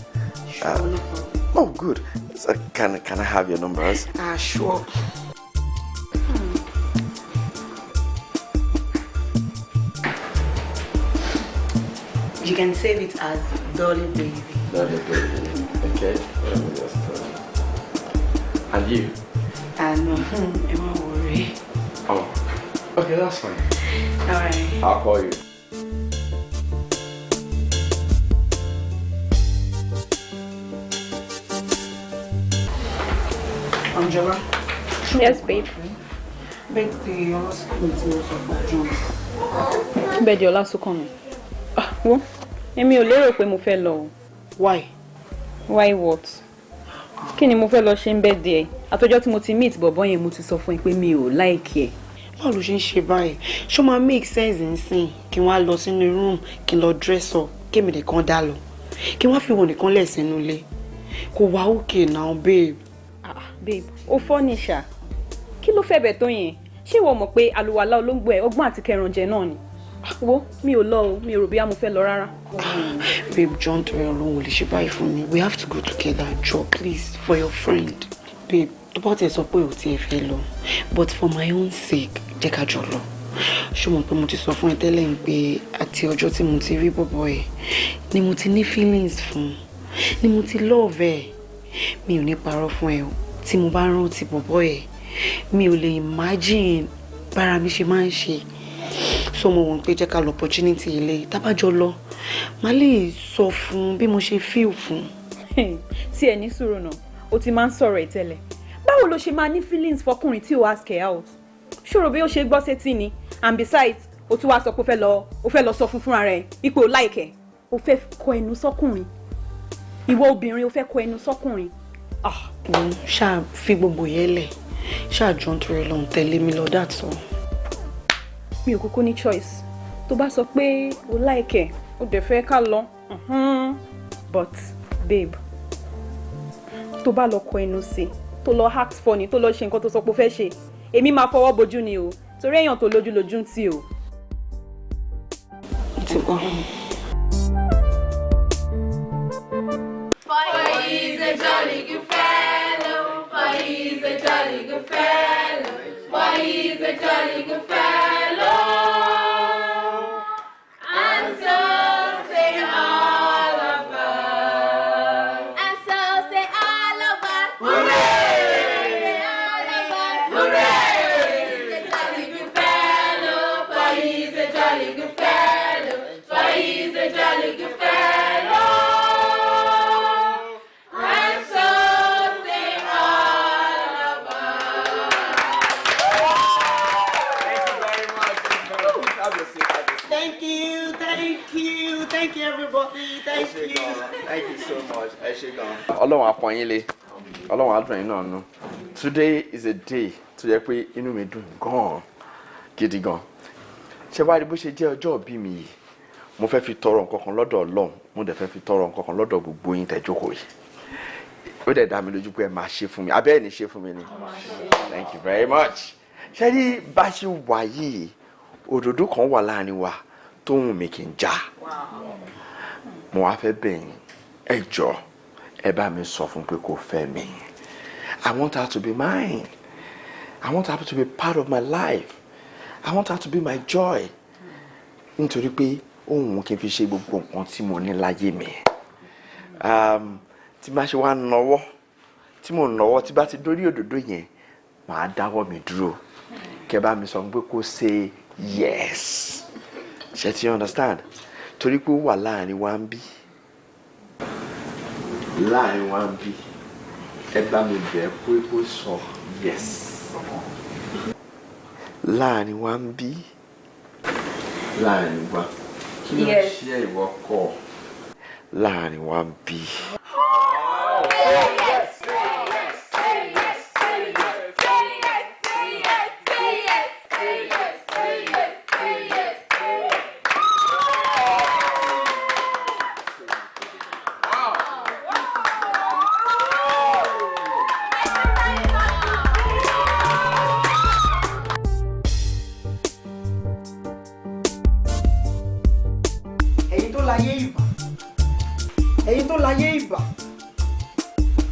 Oh good. So can I have your numbers? Sure. You can save it as Dolly Baby. Dolly Baby. Okay. Let me just. And you? No, I'm not worried. Oh. Okay, that's fine. All right. I'll call you. Angela? Yes, babe. Beg the Ọlásùnkànmí of John. Beg the Ọlásùnkànmí. Wo? Èmi ò lérò pé mo fẹ́ lọ. Why? Why what? Kí ni mo fẹ́ lọ ṣe ń bẹ́ díẹ̀? Àtọjọ́ tí mo ti meet bọ̀bọ́ yẹn mo ti sọ fún ẹ pé mi ò like ẹ. Báwo ló ṣe ń ṣe báyìí? Ṣó máa make sense nsìn kí wọ́n á lọ sínú room kí n lọ dress up kí èmi nìkan dá lọ. Kí wọ́n fi wọn nìkan lẹ̀ sínú ilé. Kò wá okay now, babe. Babe, ó fọ́ ní ṣá. Kí ló fẹ́ bẹ̀ tó yẹn? Ṣé ìwọ mọ̀ pé àlùwàlá olóńgbò ẹ̀ ọgbọ́n àti kẹrànjẹ náà ni? Wo mi ò lọ o, mi ò rò bí mo fẹ́ lọ rárá. Babe, John torí Ọlọ́run ò lè ṣe báyìí fún mi. We have to go together, Joe, please, for your friend. Babe, tó bá tiẹ̀ sọ pé ò tiẹ̀ fẹ́ lọ, but for my own sake, jẹ́ ká jọ lọ. Ṣé mo pé mo ti sọ fún ẹ tẹ́lẹ̀ ń pé àti ọjọ́ tí mo ti rí bọ̀bọ̀ ẹ̀ ni mo ti ní feelings fún, ni mo ti love ẹ̀. Mi ò ní parọ́ fún ẹ o. Tí mo bá rántí bọ̀bọ̀ ẹ̀, mi ò lè imagine bára mi ṣe máa ń ṣe. So mo wọ́n pé jẹ́ ká lọ opportunity ilé tábàjọ lọ má lè sọ fún bí mo ṣe feel fún. Tí ẹ ní sùúrù náà o ti máa ń sọ̀rọ̀ ẹ̀ tẹ́lẹ̀. Báwo ló ṣe máa ní feelings fọkùnrin tí o ask her out? Ṣòro bí ó ṣe gbọ́ sétí ni, and besides o tún wá sọ pé o fẹ́ lọ sọ fúnra rẹ̀ ipò like ẹ̀ o fẹ́ kọ ẹnu sọ́kùnrin. Ìwọ obìnrin o fẹ́ kọ ẹnu sọ́kùnrin. Ṣáà fi gbogbo yẹn lẹ̀, ṣáà jọ ń torí lọ́hùn tẹ̀lé mi lọ, that's all. Mi ò kúkú ní choice. Tó bá sọ pé o like ẹ̀ o dẹ̀ fẹ́ ká lọ. But babe, tó bá lọ kọ ẹnu sí tó lọ act funny tó lọ ṣe nǹkan tó sọ pé ó fẹ́ ṣe, èmi máa fọwọ́ bojú ni o, torí èèyàn tó lójú lójú ń tì o. For he's a jolly good fellow, for he's a jolly good fellow, for he's a jolly good fellow. And so say all of us. And so say all of us. Hooray! All of us. Hooray! He's a jolly good fellow, for he's a jolly good fellow, for he's a jolly good fellow. And so say all of us. Thank you, everybody. Thank you. Thank you so much. Ẹ ṣé gan. Ọlọ́run á pọ́n yín lé. Ọlọ́run á dùn yín náà nù. Today is a day tó yẹ pé inú mi dùn gan, gidi gan. Ṣé wá rí bó ṣe jẹ́ ọjọ́ ìbí mi yìí? Mo fẹ́ fi tọrọ nǹkan kan lọ́dọ̀ Ọlọ́run, mo dẹ̀ fẹ́ fi tọrọ nǹkan kan lọ́dọ̀ gbogbo yín tẹ́ jókòó yìí. Ó dẹ̀ dá mi lójú pé ẹ máa ṣe fún mi. Abẹ́ ẹ̀ ní ṣe fún mi ni. Thank you very much. Ṣé rí bá ṣe wà yìí, òdòdó kan wà láàrin wa tó wù mí kí n já. Mo wá fẹ́ bẹ̀ yín, ẹ jọ̀ọ́ ẹ bá mi sọ fún pé kó fẹ́ mi. I want her to be mine. I want her to be part of my life. I want her to be my joy. Nítorí pé òun kì í fi ṣe gbogbo nǹkan tí mo ní láyé mi. Tí bá ṣe wá nọwọ́, tí mo nọwọ́ tí bá ti dórí òdòdó yẹn, màá dáwọ́ mi dúró. Kẹ́ bá mi sọ pé kó say yes. Ṣé ti understand? Torí pé ó wà láàrin wa ń bí. Láàrin wa ń bí. Ẹ bá mi bẹ̀ pé kó sọ yes. Láàrin wa ń bí. Láàrin wa. Kí ló ṣe ìwọ kọ? Láàrin wa ń bí.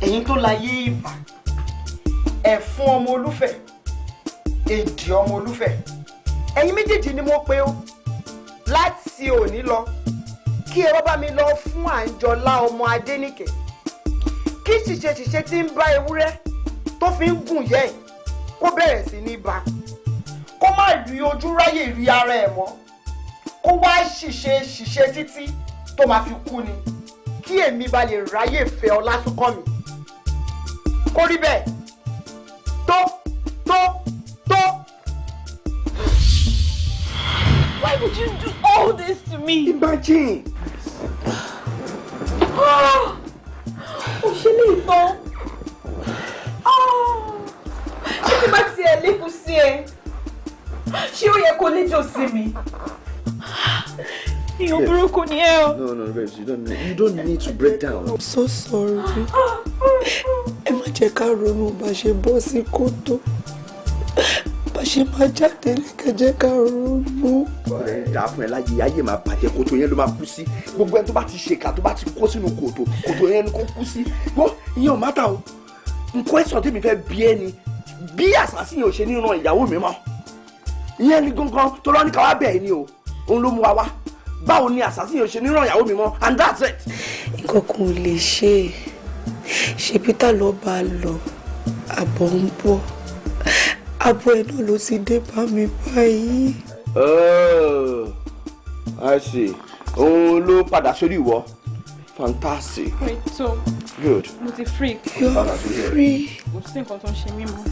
Ẹ̀yin tó láyé ìbà, ẹ̀fún ọmọ olúfẹ̀, èdè ọmọ olúfẹ̀. Ẹ̀yin méjèèjì ni mo pè ó láti òní lọ kí ẹ wá bá mi lọ fún Àǹjọlá ọmọ Adéníkẹ́. Kí ṣìṣe tí ń bá ewúrẹ́ tó fi ń gùn yẹ́ ẹ̀ kó bẹ̀rẹ̀ sí ní bá. Kó má rí ojú ráyè rí ara ẹ̀ mọ́. Kó wá ṣìṣe títí tó máa fi kú ni. Kí èmi bá lè ráyè fẹ́ ọ lásùkọ́ mi. Kó rí bẹ́ẹ̀. Tó. Why would you do all this to me? Imagine. Ó ṣe lè tán. Ṣé tí bá tiẹ̀ lékún sí ẹ? Ṣé ó yẹ kó léjò sí mi? Èèyàn burúkú ni ẹ o. No, babes, you don't need to break down. I'm so sorry. Ẹ má jẹ́ ká ronú bá ṣe bọ́ sí kòtò. Bá ṣe máa jáde ní kẹjẹ́ ká ronú. Ọ̀rẹ́ dà fún ẹ láyé ayé máa bàjẹ́ kòtò yẹn ló máa kú sí. Gbogbo ẹni tó bá ti ṣèkà tó bá ti kó sínú kòtò yẹn ni kò kú sí. Wọ́n ìyẹn ò má ta o. Nǹkan ẹ̀sán tèmi fẹ́ bí ẹ ni. Bí àṣàṣì yẹn ò ṣe ní ran ìyàwó mi mọ́. Ìyẹn ni gangan tó lọ ní ká wá bẹ̀ ẹ́ ni o. Òun ló mú wa wá. Báwo ni àṣàṣì yẹn ò ṣe ní ran ìyàwó mi mọ́, and that's it. Nǹkan kan ò lè ṣe é. Ṣé Peter lọ bá a lọ? Àbọ̀ ń bọ̀. Àbọ̀ ẹ̀ náà ló ti dé bá mi báyìí. Oh, I see. Òun ló padà sórí ìwọ. Fantastic. Wait, so good. Mo ti free. You're free. Kò sí nǹkan tó ń ṣe mí mọ́.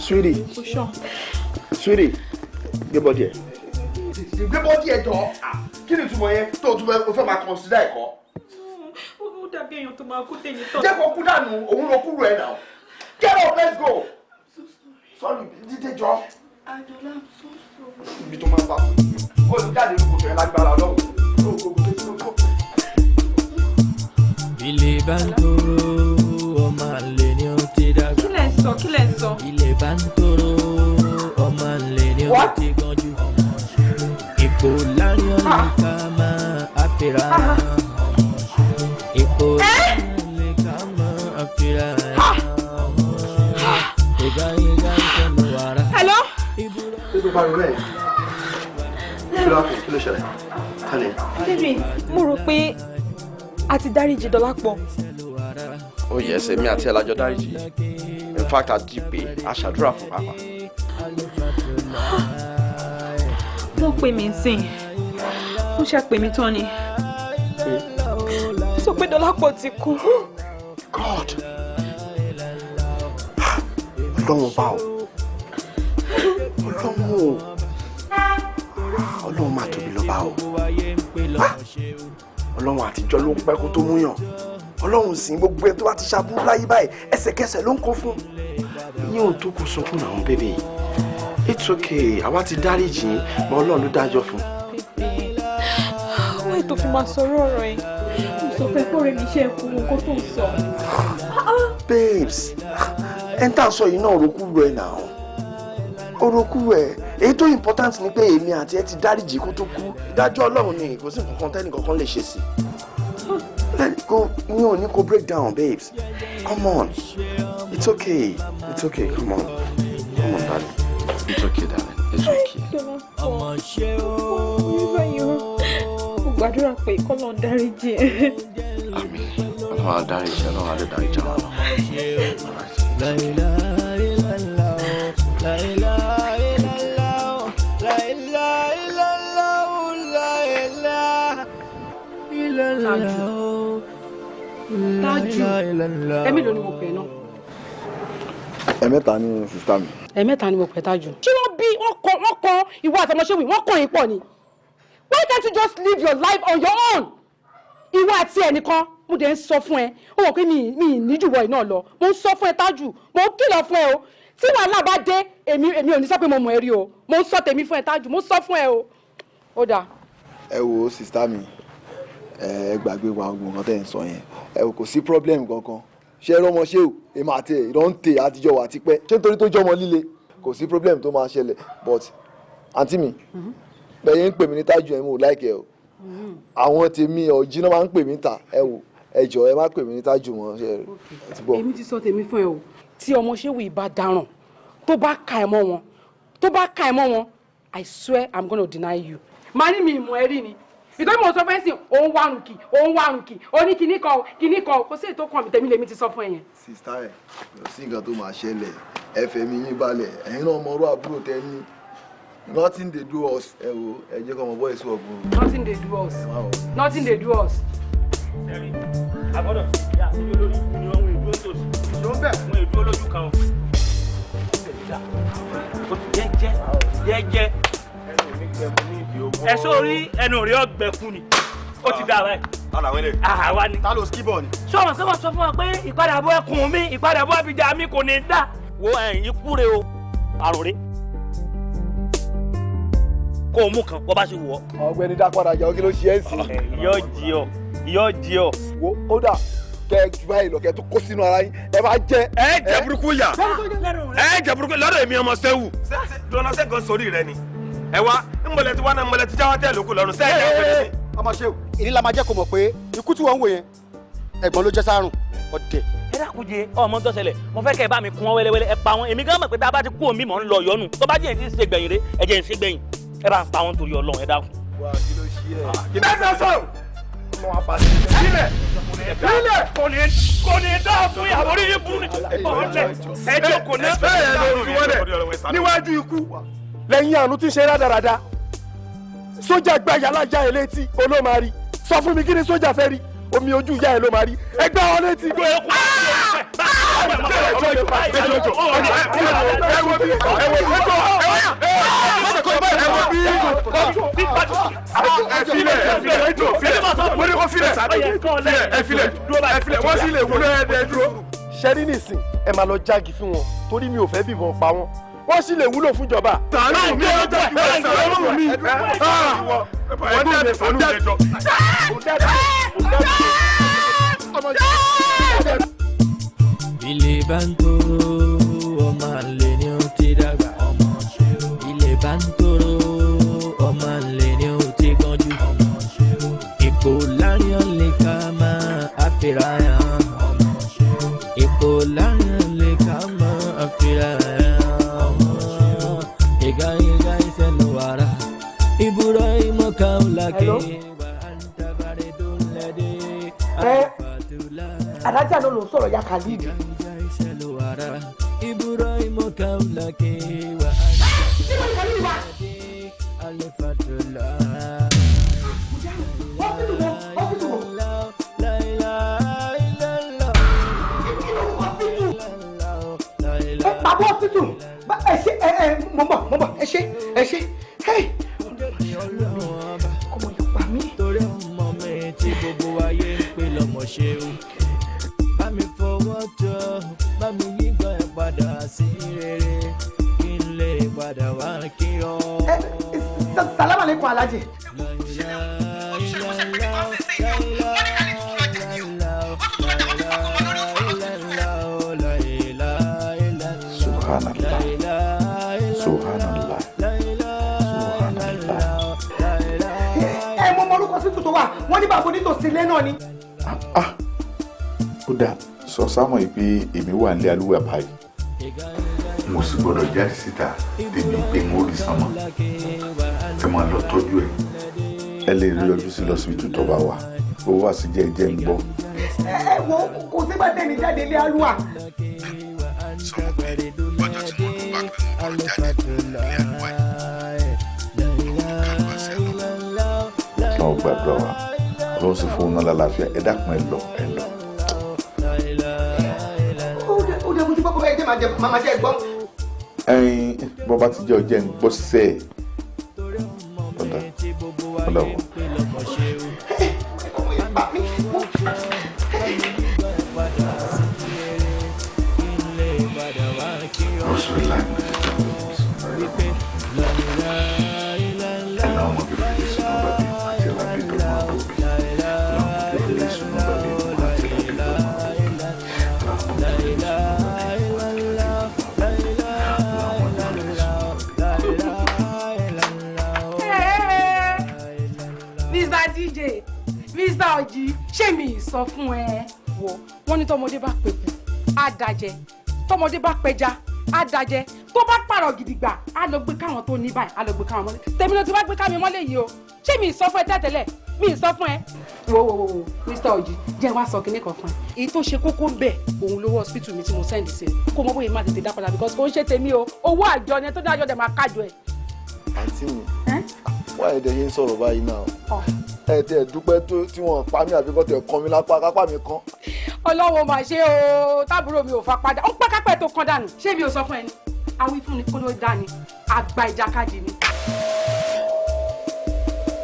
Sweetie. For sure. Sweetie, gbé bọ́dí ẹ̀. Gbé bọ́dí ẹ̀ jọ. Kí ni ìtumọ̀ yẹn tó o fẹ́ máa consider ẹ̀kọ́? Ó dàbí èèyàn tó máa kú tẹ̀yìn tán. Jẹ́ kó kú dànù, òun ló kúrò ẹ̀ náà. Get up, let's go. Sorry, dídé jọ. Àjọlá, I'm so sorry. Ibi tó máa ń bá fún. Ó lè jáde ní kòtò ẹ̀ lágbára lọ́wọ́. Ilé bá ń tóró, ọmọ àlè ni ó ti dàgbà. Kí lẹ̀ ń sọ? Ilé bá ń tóró, ọmọ àlè ni ó ti gbọ́njú. Ipò láyọ̀ ní ká máa àfẹ́ra. Ipò láyọ̀ ní ká máa àfẹ́ra. Hello? Kí ló ṣẹlẹ̀? Tani? Baby, mo rò pé a ti dáríjì Dọlápọ̀. Ó yẹ ẹsẹ̀ mi àti ẹ̀ lájọ dáríjì. In fact, a jí pé a ṣàdúrà fún pàpà. Wọ́n pè mí sìn. Wọ́n ṣe pè mí tán ni. Sọ pé Dọlápọ̀ ti kú. God! Ọlọ́run bá o. Ọlọ́run o. Ọlọ́run máa tóbi lọ bá o. Ọlọ́run àtijọ́ ló ń pẹ́ kó tó múyàn. Ọlọ́run sìn gbogbo ẹ tó bá ti ṣàbúrú láyé báyìí ẹsẹ̀kẹsẹ̀ ló ń kó fún. Yín ò tó kó sunkún àwọn bébè. It's okay, àwa ti dáríjì yín, mọ Ọlọ́run ló dájọ́ fún. Wọ́n ètò fi máa sọ̀rọ̀ ọ̀rọ̀ yìí. Mo sọ pé kóre mi ṣe ẹ̀kú nǹkan tó ń sọ. Babes, ẹ̀ ń tà sọ yìí náà orokúrò ẹ̀ náà. Orokúrò ẹ̀. Èyí tó important ni pé èmi àti ẹ ti dáríjì kó tó kú. Ìdájọ́ Ọlọ́run ni kò sí nǹkan tẹ́nì kankan lè ṣe sí. Let go. No, Nico, break down, babes. Come on. It's okay. It's okay. Come on. Come on, darling. It's okay, darling. It's okay. Gbàdúrà pé kọ́lọ̀ ń dáríjì ẹ́. Àmín. Ọlọ́run á dáríjì, Ọlọ́run á lè dáríjì àwọn ọlọ́run. Tájù. Ẹ̀mí ló ní mo pè náà. Ẹ̀mẹ́ta ni sista mi. Ẹ̀mẹ́ta ni mo pè Tájù. Ṣé wọ́n bí wọ́n kọ ìwọ àtọmọṣẹ́wì wọ́n kọ yín pọ̀ ni? Why can't you just live your life on your own? Ìwọ àti ẹnìkan mo dẹ̀ ń sọ fún ẹ. Ó mọ̀ pé mi níjù wọ iná lọ. Mo ń sọ fún ẹ Tájù. Mo ń kìlọ̀ fún ẹ o. Tí wàhálà bá dé, èmi ò ní sọ pé mo mọ̀ ẹ́ rí o. Mo ń sọ tèmi fún ẹ Tájù. Mo ń sọ fún ẹ o. Ó dáa. Ẹ wo sista mi, ẹ gbàgbé wa gbogbo nǹkan tẹ́ ń sọ yẹn. Ẹ wò kò sí problem kankan. Ṣé rọmọ ṣé o? Èmi àti ẹ̀ ìrántè àtijọ́ wà tipẹ́. Ṣé nítorí tó jọmọ líle? Kò sí problem tó máa ṣẹlẹ̀. But àǹtí mi, bẹ́ẹ̀ ń pè mí ní Tájù ẹ̀ mo láìkẹ́ o. Àwọn tèmi ọ̀jìnà máa ń pè mí ta. Ẹ wò ẹ jọ̀ọ́ ẹ má pè mí ní Tájù mọ́ ṣe ẹ ti bọ̀. Èmi ti sọ tèmi fún ẹ o. Tí ọmọṣẹ́wì bá dáràn tó bá ka ẹ̀ mọ́ wọn, I swear I'm gonna deny you. Màá ní mi ìmọ̀ ẹ rí ni. Ìtọ́jú mo sọ fẹ́ sìn òun wárùn kì ó ní kinní kan kò sí ètò kan mi tèmi lèmi ti sọ fún ẹ yẹn. Sista ẹ̀ kò sí nǹkan tó máa ṣẹlẹ̀ ẹ fẹ̀mí yín balẹ̀ ẹ̀yin náà mọ orú àbúrò tẹ́ ní. Nothing dey do us. Ẹ wo ẹ jẹ́ kọ́ ọmọ bọ́ èso ọ̀gbun. Nothing dey do us. Nothing dey do us. Ẹ̀rí àgbọ̀dọ̀ yà sí olórí ní ohun èdè òtòṣì. Ṣé ó bẹ̀ fún èdè olójú kan o? Jẹ́jẹ́. Ẹ sórí ẹnu rí ọgbẹ́kú ni. Ó ti dà báyìí. Àlàwọ̀ ilé. Àwa ni. Ta ló skibọ̀ ni? Sọ̀rọ̀ sọ́wọ́ sọ fún wa pé ìpadàbọ̀ ẹkùn mi, ìpadàbọ̀ abidjan mi kò ní dá. Wo ikú re o, àrùn re. Kó o mú kan, bọ́ bá ṣe wù ọ́. Ọ̀gbẹ́ni dá padà jà ó kí ló ṣe é sí. Yóò jí ọ. Wo ó dà kẹ ju báyìí lọ kẹ tó kó sínú ara yín ẹ bá jẹ. Ẹ jẹ burúkú yà. Ẹ jẹ burúkú lọ́dọ̀ èmi ọmọ sẹ́wù. Dọ́nà sẹ́gun sórí rẹ ni. Ẹ wá ńgbọ̀lẹ̀ tí wọ́n náà ńgbọ̀lẹ̀ tí jáwọ́ tẹ̀ lókù lọ́rùn sẹ́yìn àpẹẹrẹ ni. Ọmọ ṣe o ìní la máa jẹ́ kó mọ̀ pé ikú tí wọ́n ń wò yẹn ẹ̀gbọ́n ló jẹ́ sárùn ọ̀dẹ̀. Ẹ dákúnjẹ ọmọ tó ṣẹlẹ̀ mo fẹ́ kẹ́ ẹ bá mi kún ọ wẹ́lẹ́wẹ́lẹ́ ẹ pa wọn èmi gan mọ̀ pé tá a bá ti kú omi mọ̀ ń lọ yọnu tó bá jẹ́ ẹ̀ ti ṣe gbẹ̀yìn rẹ ẹ jẹ́ ẹ̀ ṣe gbẹ̀yìn ẹ bá ń pa wọn torí Ọlọ́run ẹ dákun. Wà á kí ló ṣí ẹ. Bẹ́ẹ̀ sọ̀rọ̀. Ọmọ wa pa sílẹ̀. Sílẹ̀. Kò ní dá fún ìyàwó rí ní burú ni. Ẹ jókòó náà. Bẹ́ẹ̀ ló fi wọ́n dẹ̀ níwájú ikú lẹ́yìn àánú tí ń ṣe rádaràda. Sójà gba yàrá ìyá ẹ létí olómarí. Sọ fún mi kí ni sójà fẹ́ rí? Omi ojú ìyá ẹ ló máa rí. Ẹ gbá wọn létí. Ṣẹ́rí nìsín ẹ máa lọ jági fún wọn torí mi ò fẹ́ bíbọn pa wọn. Wọ́n sì lè wúlò fún ìjọba. Tàánù mi ò jẹ́ ìwé ìsàlọ́rùn mi. Wọ́n dẹ̀ fọ́nù lẹ́jọ́. Ilé bá ń tóró ọmọ àlè ni ó ti dàgbà. Ilé bá ń tóró ọmọ àlè ni ó ti gbọ́njú. Ipò láàrin ọ̀lẹ́ ká máa àfihàn yàn. Ipò láàrin ọ̀lẹ́ ká máa àfihàn yàn. Ega ìṣẹ̀lẹ̀ wàrà. Ibrahim Kaulake. Adájà ló ń sọ̀rọ̀ ya Khalidi. Ibrahim Kaulake wa alifatullah. Bàbá òtútù mo bọ̀ ẹ ṣe ọmọ Yorùbá mi. Torí ọmọ mi tí gbogbo ayé ń pè lọ́mọ ṣe o. Bá mi fọwọ́ jọ, bá mi yígbọ́ ẹ̀ padà sí rere, kí n lè padà wá kí ọ. Salaam alaikum Alhaji. Subhanallah. Ẹ mọ orúkọ sí tuntun wa, wọ́n ní bàbá onítòsí ilé náà ni. ó dáa sọ sáwọn yìí pé èmi wà nílé alúwà báyìí mo sì gbọ́dọ̀ jáde síta débi pé mo rí sánmọ̀ ẹ máa lọ tọ́jú ẹ lè rí ọjọ́ sí lọ́sibítù tó bá wà owó wá sí jẹ́ ń gbọ́. ẹ wo kò sí bá tẹ̀mí jáde ilé alúwà. sọ pé ọjọ́ tí mo lù bá pé mo gbọ́dọ̀ jáde ilé alúwà yìí gbàdúrà wa lọ́wọ́ sí fún un náà lálàáfíà ẹ dákun ẹ lọ. ó dẹ́ mo ti gbọ́ pé ẹ jẹ́ màmá jẹ́ gbọ́. bọ́ bá ti jẹ́ ọjẹ́ ń gbọ́ sẹ́ẹ̀ ọ̀dà wọ̀. Mr. Oji, ṣé mi sọ fún ẹ wò wọ́n ní tọmọdé bá pẹ̀kù á dajẹ tọmọdé bá pẹja á dajẹ tó bá pààrọ̀ gidigba á lọ gbé káwọn tó ní báyìí á lọ gbé káwọn mọ́lẹ̀ tèmi ló ti wá gbé kámi mọ́lẹ̀ yìí o ṣé mi sọ fún ẹ tẹ́tẹ́lẹ̀ mi sọ fún ẹ. wo Mr. Oji jẹ́ wá sọ kinní kan fún ẹ èyí tó ṣe kókó ń bẹ̀ òun lówó hospital mi tí mo send sí kó mọ bóyá má tètè dá padà because kò ń ṣe tèmi o owó àjọ ni tó ní àjọ dẹ̀ máa kájọ ẹ̀. àǹtí mi wọ́n ẹ̀ dẹ̀ yín sọ̀rọ̀ báyìí náà ẹ tẹ dúpẹ́ tó tí wọ́n pa mí àbí kọ́ tẹ kàn mí lápá kápá mi kan. ọlọ́wọ́ máa ṣe o tábúrò mi ò fa padà ó pẹ́ kápẹ́ tó kán dànù ṣé mi ò sọ fún ẹ ní awí fún ni kó ló dá ni àgbà ìjàkadì ni.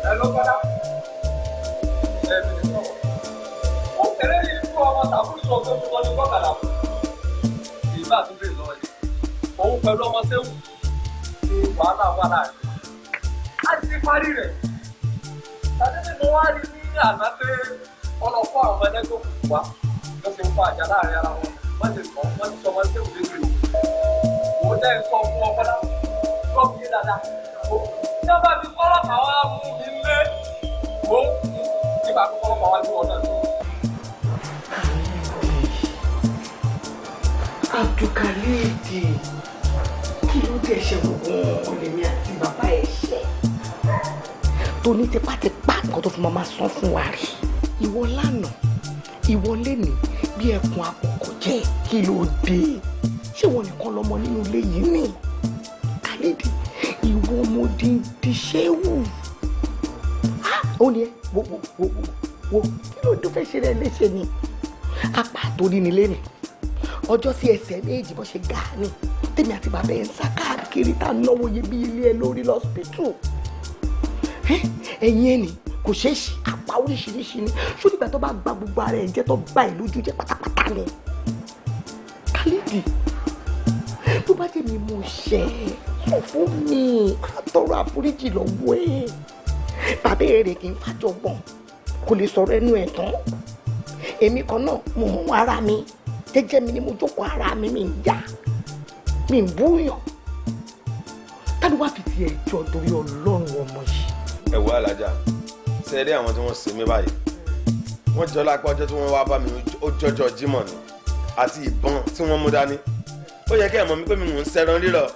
ẹ ló kọ́dá ẹ mi ní sọ̀rọ̀ ó kéré ní fún ọmọ tàbí sọ pé mo ní gbọ́kàdà fún ìgbà tó lè lọ ẹ̀ òun pẹ̀lú ọmọ sẹ́wù ní wàhálà wà láàrin á ti parí rẹ̀ tàbí mo wá rí ní àná pé ọlọ́pàá àwọn ẹlẹ́gbẹ́ òkùnkùn wa ló ti ń fa àjà láàrin ara wọn wọ́n ti sọ ọmọ sẹ́wù lé lò ó dẹ́ sọ fún ọkọ náà sọ fún yín dáadáa ní ọba mi ọlọ́pàá wa mú mi lé ó nígbà tó ọlọ́pàá wa ní ọ̀nà tó. Abdulkalidi kí ló dé ṣe gbogbo ọ̀lẹ́mí àti bàbá ẹ̀ ṣe tó ní tipátipá nǹkan tó fi máa san fún wa rí ìwọ lánàá ìwọ lẹ́nìí bí ẹkùn àkọ́kọ́ jẹ́ kí ló dé ṣé wọn nìkan lọmọ nínú ilé yìí ni Kalidi ìwọ ọmọdé ti ṣe wù ó ní ẹ wo kí ló dé fẹ́ ṣe rẹ léṣe ni apá tó rí ni lẹ́nìí ọjọ́ sí ẹsẹ̀ méjì bó ṣe gà ní tèmi àti bàbá ẹ̀ ń sá káàkiri tá a náwó yẹ bí ilé ẹ lórí lọ́sibítù ẹ̀yin ẹni kò ṣeé ṣe apá oríṣiríṣi ni ṣó nígbà tó bá gba gbogbo ara ẹ̀ jẹ́ tó bá ẹ̀ lójú jẹ́ pátápátá ni Kalidi tó bá jẹ́ mi mo ṣẹ̀ sọ fún mi àtọrọ àforíjì lọ́wọ́ ẹ̀ bàbá èrè kì í fàjọ gbọ̀n kò lè sọ̀rọ̀ ẹnu ẹ̀ tán èmi kan náà mo mú ara mi jẹ́jẹ́ mi ni mo jókòó ara mi mi ń yá mi ń búyàn tálù wá fi tiẹ̀ jọ torí Ọlọ́run ọmọ yìí. ẹ wo alájà ṣe rí àwọn tí wọ́n ṣe mí báyìí wọ́n jọ lápá ọjọ́ tí wọ́n wá bá mi ó jọjọ Jímọ̀ ni àti ìbọn tí wọ́n mú dání ó yẹ kí ẹ mọ̀ mi pé mi mò ń ṣẹran rírọ̀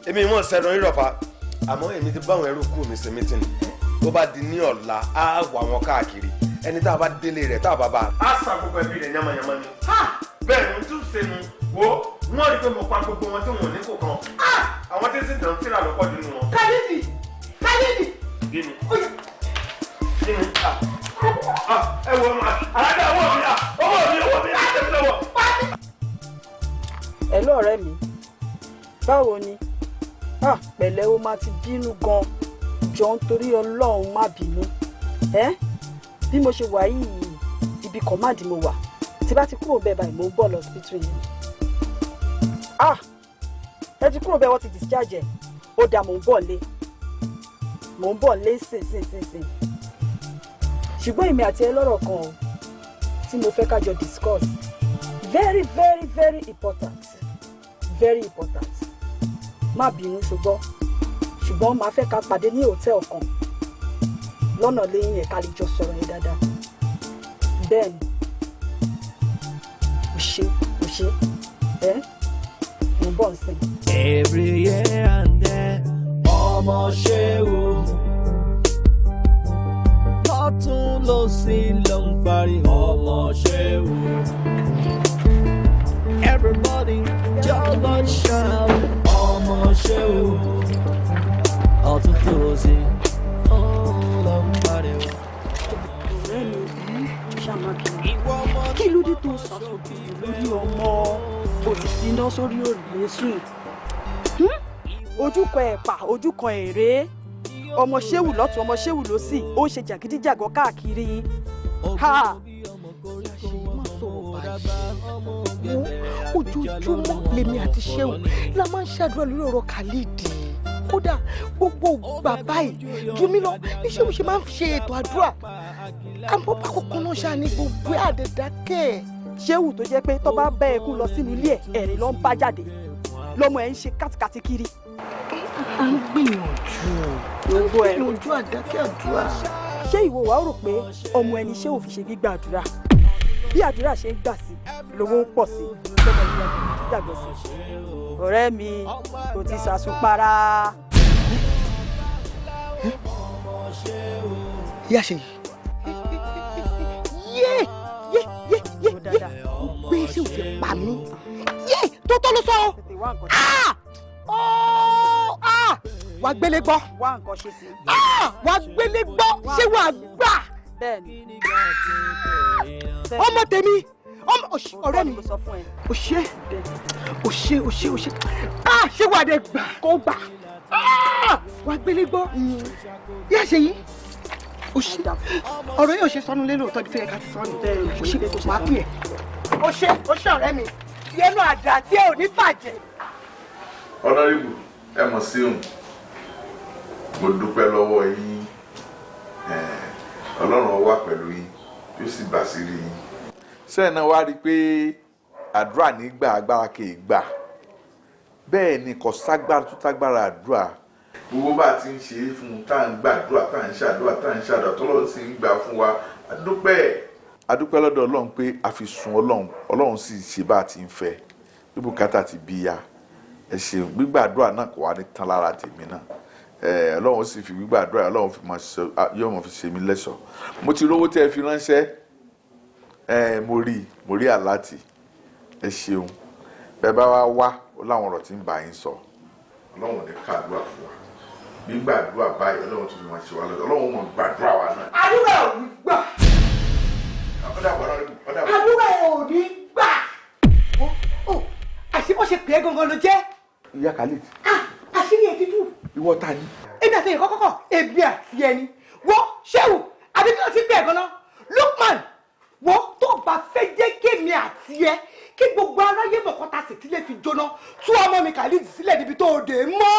èmi mò ń ṣẹran rírọ̀ fa àmọ́ èmi ti báwọn ẹrú kú mi ṣe mítìnì tó bá di ní ọ̀la á wà wọn káàkiri ẹni tá a bá délé rẹ̀ tá a bá bá a. á sa gbogbo ẹbí rẹ̀ yamayama ni. bẹ́ẹ̀ ni tún ṣe nu wo wọ́n rí pé mo pa gbogbo wọn tí wọ́n ní kò kan àwọn tí ń sìn tàn tíra lọ́pọ̀ nínú wọn. Kalidi gíní gíní ẹ wo alájà owó mi á tẹ̀lé lọ́wọ́. ẹ lọ́ọ̀rẹ́ mi báwo ni pẹ̀lẹ́ o máa ti bínú gan jọ nítorí Ọlọ́run má bínú bí mo ṣe wà yìí ibi command mo wà tí bá ti kúrò bẹ́ẹ̀ báyìí mo ń bọ̀ lọ hospital yìí ẹ ti kúrò bẹ́ẹ̀ wọ́n ti discharge ẹ̀ ó dà mò ń bọ̀ lé sìn ṣùgbọ́n èmi àti ẹ lọ́rọ̀ kan o tí mo fẹ́ ká jọ discuss very very very important má bínú ṣùgbọ́n máa fẹ́ ká pàdé ní hòtẹ́ẹ̀lì kan lọ́nà lẹ́yìn ẹ̀ ká lè jọ sọ̀rọ̀ yẹn dáadáa bẹ́ẹ̀ ni ṣe ẹ́ mo bọ̀ ń sìn. Every year and there, ọmọ ṣéwù. Lọ́tún lósì ló ń parí ọmọ ṣéwù. Everybody just like shout ọmọ ṣéwù. Lọ́tún lósì ló ń parí. Kí ló dé tó sàtòkè lórí ọmọ òtítí náà sórí òrùlé sùn? Ojúkan ẹ̀pà ojúkan èrè ọmọ ṣéwù lọ́tún ọmọ ṣéwù lósì ó ń ṣe jàgídíjàgan káàkiri. Ojoojúmọ́ lèmi àti ṣéwù la máa ń ṣàdúrà lórí ọ̀rọ̀ Khalidi. Kódà gbogbo bàbá yìí ju mí lọ bí ṣéwù ṣe máa ń ṣe ètò àdúrà. Àmọ́ bákòókò náà ṣáà ní gbogbo àdẹ̀dákẹ́. Ṣéwù tó jẹ́ pé tó bá bẹ́ ẹkún lọ sínú ilé ẹ̀ ẹ̀rín ló ń bá jáde lọ́mọ ẹ̀ ń ṣe kátikàti kiri. À ń gbìyànjú gbogbo ẹ̀ lójú àdákẹ́ àdúrà. Ṣé ìwọ wàá rò pé ọmọ ẹni ṣéwù fi ṣe gbígbà àdúrà? Bí àdúrà ṣe ń gbà sí lówó ń pọ̀ sí lọ́mọ ìyá mi dàgbọ́ sí. Ọ̀rẹ́ mi kò ti ṣàṣùpara. Ìyá ṣe yé gbé ṣé o ti pa mí tó ló sọ wà gbélé gbọ́ wà gbélé gbọ́ ṣé wà gbà ọmọ tèmi ọ̀rẹ́ mi o ṣe ṣé wà dé gbà kó gbà wà gbélé gbọ́ yá ṣe yìí ọ̀rọ̀ yóò ṣe sọnù lé lóòótọ́ bí tó yẹ ká ti sọnù o ṣe kò máa pè é o ṣe ọ̀rẹ́ mi yẹnu àdá tí ò ní bàjẹ́. Honorable ẹ mọ̀ sí òun mo dúpẹ́ lọ́wọ́ yín Ọlọ́run wà pẹ̀lú yín yóò sì bá sí rí yín. sẹ́yìn náà wá rí i pé àdúrà nígbà agbára kì í gbà bẹ́ẹ̀ ni kò ságbára tó tágbára àdúrà gbogbo bá a ti ń ṣe é fún tá à ń gbàdúrà tá à ń ṣàdúrà tọ́lọ́run sì ń gbà fún wa adúpẹ́ lọ́dọ̀ Ọlọ́run pé a fi sun Ọlọ́run sì ṣe bá a ti ń fẹ́ bí bùkátà ti bí ya ẹ ṣeun gbígbàdúrà náà kò wá ní tán lára tèmi náà Ọlọ́run sì fi gbígbàdúrà Ọlọ́run yóò mọ̀ fi ṣe mí lẹ́ṣọ̀ọ́ mo ti rówó tẹ́ ẹ fi ránṣẹ́ mo rí àláàtì ẹ ṣeun bẹ́ẹ̀ bá wá ó láwọn ọ̀rọ̀ tí ń bá yín sọ Ọlọ́run ní kàdúrà fún wa gbígbàdúrà báyìí Ọlọ́run tó fi máa ṣe wá lọ́dọ̀ Ọlọ́run mọ̀ gbàdúrà wa náà. àdúrà ò ní gbà. àdúrà ò ní gbà. àṣìbó ṣe pè é gangan ló jẹ́. Ìyá Khalid. àṣírí ẹ̀ tútù. Ìwọ ta ni. èmi àti èèyàn kọ́kọ́ èmi àti ẹni wọ́n ṣẹ́wù àdébíyàn ti bẹ̀ gan-an Lukman wọ́n tó bá fẹ́ jẹ́ kémi àti ẹ kí gbogbo aráyé mọ̀kọ́ta sì ti lè fi jóná tú ọmọ mi Khalid sílẹ̀ níbi tó dé mọ́.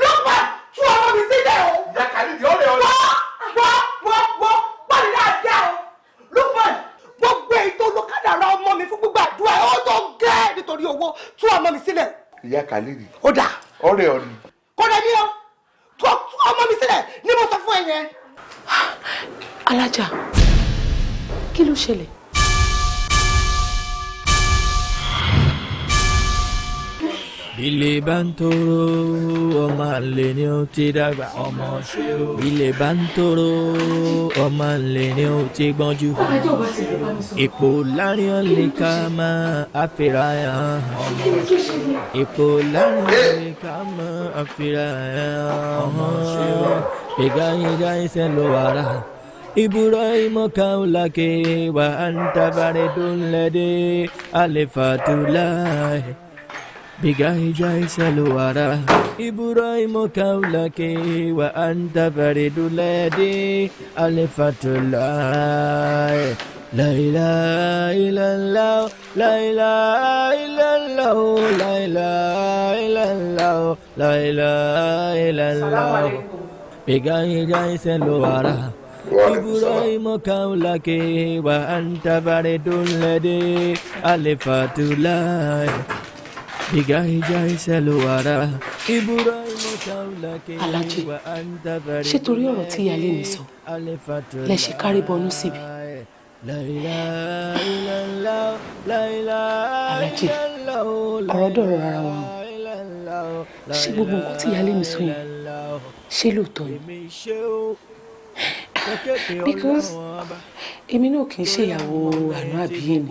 Lukman tú ọmọ mi sílẹ̀ o. Ìyá Khalid ọ̀rẹ́ ọ̀rẹ́. wọ́n pàdé dáadáa o. Lukman gbogbo èyí tó lókàdá ra ọmọ mi fún gbogbo àdúrà ó tó gẹ́ nítorí owó tú ọmọ mi sílẹ̀. Ìyá Khalid. ó dà. ọ̀rẹ́ ọ̀rẹ́. kọ́dà ní o tú ọmọ mi sílẹ̀ ní mo sọ fún ẹ yẹn. Alájà kí ló ṣẹlẹ̀. Bílé bá ń tóró ọmọ àlè ni ó ti dàgbà ọmọ ṣe o. Bílé bá ń tóró ọmọ àlè ni ó ti gbọ́njú. Èpò láàrin ọ̀lẹ́ ká máa àfihàn ọmọ. Èpò láàrin ọ̀lẹ́ ká máa àfihàn ọmọ. Ìgáyìngá iṣẹ́ ló wà rà. Ibrahim kaulake wa anta baridun ladi alifatullah. Bigai jai saluara Ibrahim kaulake wa anta baridun ladi alifatullah. La ilaha illallah, la ilaha illallah, la ilaha illallah, la ilaha illallah. Bigai jai saluara Ibrahim kaulake wa anta baridun ladi alifatullah. Bigai jai saluara Ibrahim kaulake wa anta baridun. Ṣé torí ọ̀rọ̀ tí ìyáálé mi sọ lẹ ṣe kárí bọnú síbi. Alájì, ọ̀rọ̀ dọ̀rọ̀ ara wọn. Ṣé gbogbo nǹkan tí ìyáálé mi sọ yẹn ṣé lóòótọ́ ni? Because èmi náà kì í ṣe ìyàwó àná àbíyé ni.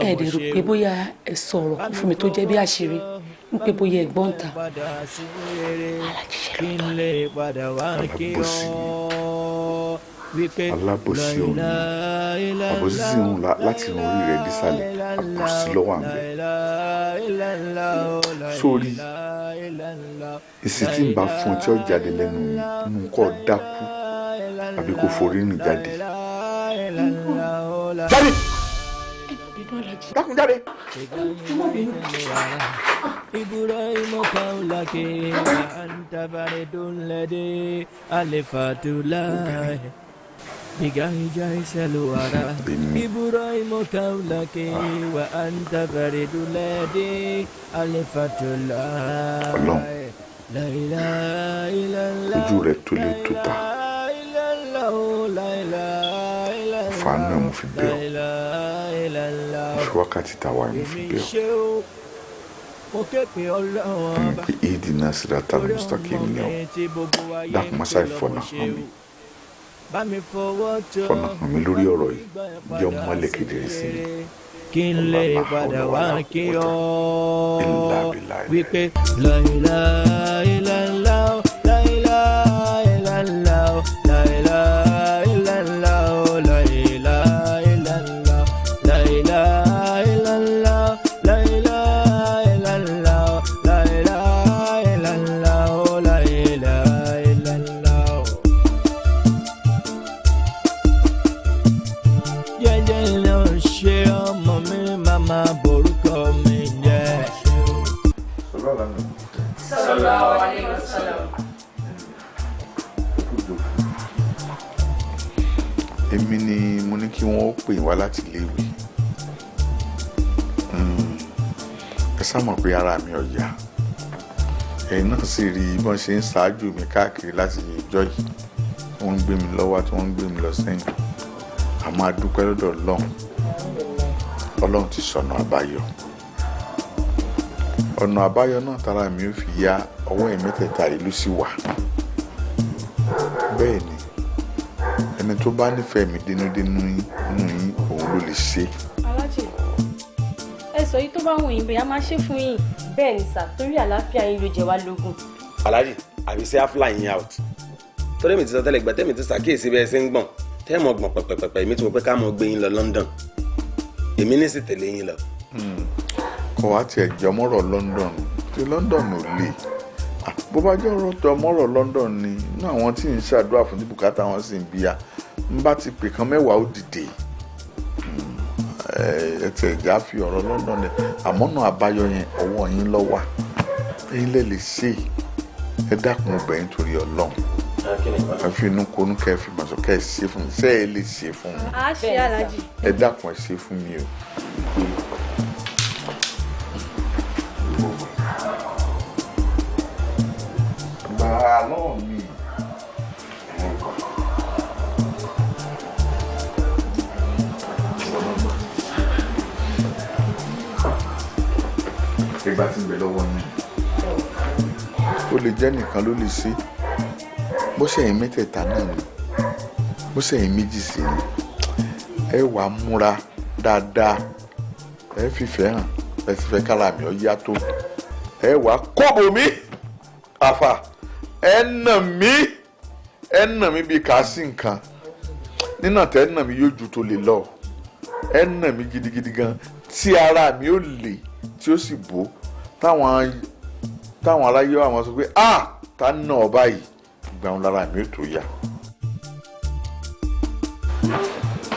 Ẹ dẹ̀ rò pé bóyá ẹ sọ ọ̀rọ̀ kan fún mi tó jẹ́ bí àṣírí ń pé bóyá ẹ̀gbọ́n ta. Alájì ṣe lóòótọ́. Alábòsí òun àbòsí sì ń láti ràn orí rẹ̀ dísàlẹ̀ àbòsí lọ́wọ́ àmì. Sórí èsì tí ń bá fún ọ tí ó jáde lẹ́nu mi nínú kọ́ dákú àbí kò forí rìn jáde. Jáde! Dákun jáde! Ibrahim kaulake wa anta baridun lade alifatullah bigahija isaluara. Ibrahim kaulake wa anta baridun lade alifatullah. La ilaha illallah. Ojú rẹ̀ tó lé tó ta. Fàánù ẹ̀ mo fi bẹ̀ ọ́. Mo fi wákàtí tàwa ẹ̀ mo fi bẹ̀ ọ́. Pé ìdí náà sì rà tàbí mustaqim ni ọ́. Dákun má ṣàì fọ̀nà hàn mí. Fọ̀nà hàn mí lórí ọ̀rọ̀ yìí. Jẹ́ ọmọ mọ́lẹ̀ kedere sí mi. Kí n lè padà wá kí ọ wípé la ilaha illallah, la ilaha illallah, la ilaha illallah, la ilaha illallah, la ilaha illallah, la ilaha illallah, la ilaha illallah, la ilaha illallah. Jẹ́jẹ́ ló ń ṣe ọmọ mi, màmá borúkọ mi jẹ́. Sallallahu alaihi wasallam. Èmi ni mo ní kí wọ́n pè wá láti iléèwé. Ẹ sá mọ̀ pé ara mi ò yá. Ẹ̀yin náà sì rí bọ́n ṣe ń ṣáájú mi káàkiri láti ìjọ yìí. Wọ́n ń gbé mi lọ́wọ́ tí wọ́n ń gbé mi lọ sẹ́yìn. Àmọ́ a dúpẹ́ lọ́dọ̀ Ọlọ́run. Ọlọ́run ti sọ̀nà àbáyọ. Ọ̀nà àbáyọ náà tara mi ò fi ya ọwọ́ ẹ̀mẹ́tẹ̀ẹ̀ta ìlú sí wà. Bẹ́ẹ̀ ni ẹni tó bá nífẹ̀ẹ́ mi dénúdénú nínú yín òun ló lè ṣe. Alájì, ẹ sọ yìí tó bá wù yín bẹ́ẹ̀ á máa ṣe fún yín. Bẹ́ẹ̀ ni sà, torí àlàáfíà yín ló jẹ wá lógún. Alájì, àbí ṣe áfúlà yín out. Torí mi ti sọ tẹ́lẹ̀ gbà tẹ́mi ti ṣàkíyèsí bẹ́ẹ̀ ṣe ń gbọ̀n. Tẹ́ẹ̀mọ̀ gbọ̀n pẹ̀pẹ̀pẹ̀ èmi ti wọ pé ká mọ̀ gbé yín lọ London. Èmi ní sì tẹ̀lé yín lọ. Kọ̀ wá tiẹ̀ jẹ́ ọmọrọ̀ London tí London ò lè. Bó bá jẹ́ ọ̀rọ̀ tó ọmọrọ̀ London ni inú àwọn tí ń ṣàdúrà fún ní bùkátà wọn sì ń bíyà ń bá ti pè kan mẹ́wàá ó dìde. Ẹ tẹ̀ já fi ọ̀rọ̀ London lẹ̀ àmọ́ náà àbáyọ yẹn ọwọ́ yín ló wà. Ẹ̀yin lè lè ṣe ẹ dákun obìnrin torí Ọlọ́run. Ẹ fi inú konú kẹ́ ẹ fi mọ̀ sọ kẹ́ ẹ ṣe fún mi ṣé ẹ lè ṣe fún mi. A ṣe Alájì. Ẹ dákun ẹ ṣe fún mi o. Gbàrà náà mi. Ìgbà tí ń bẹ lọ́wọ́ yín. Ó lè jẹ́ nìkan ló lè ṣe. Bó ṣẹ̀yìn mẹ́tẹ̀ẹ̀ta náà ni. Bó ṣẹ̀yìn méjì sí ni. Ẹ wà múra dáadáa. Ẹ fìfẹ́ hàn. Ẹ sì fẹ́ kára mi ó yá tó. Ẹ wà kóbò mi. Àfà. Ẹ nà mí bí kà á sí nǹkan. Nínà tẹ́ ẹ nà mí yóò ju tó lè lọ. Ẹ nà mí gidigidi gan. Tí ara mi ó le tí ó sì bò. Táwọn aráyé wa máa sọ pé ta nà ọ báyìí. Ìgbà wọn lára mi ó tó yá.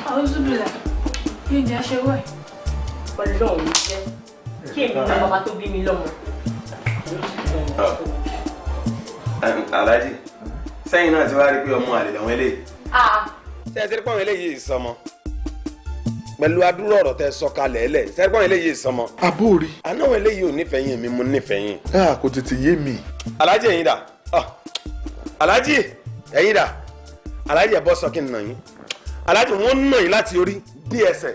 Àwọn zúbìlà yóò jẹ́ aṣọ wẹ̀. Ọlọ́run mi jẹ́ kí èmi ní bàbá tó bí mi lọ́mọ. Aláàjì, sẹ́yìn náà ti wá rí pé ọmọ àlè làwọn eléyìí. Ṣé ẹ ti rí pọ́n eléyìí sọmọ? Pẹ̀lú adúrú ọ̀rọ̀ tẹ sọ kalẹ̀ ẹlẹ̀, ṣé ẹ rí pọ́n eléyìí sọmọ? Àbórí. Àná àwọn eléyìí ò nífẹ̀ẹ́ yín, mi mo nífẹ̀ẹ́ yín. Kò tètè yé mi. Aláàjì ẹ̀yin dà. Aláàjì ẹ̀yin dà. Aláàjì ẹ̀ bọ́ sọ kí n nà yín. aláàjì wọ́n nà yín láti orí dé ẹsẹ̀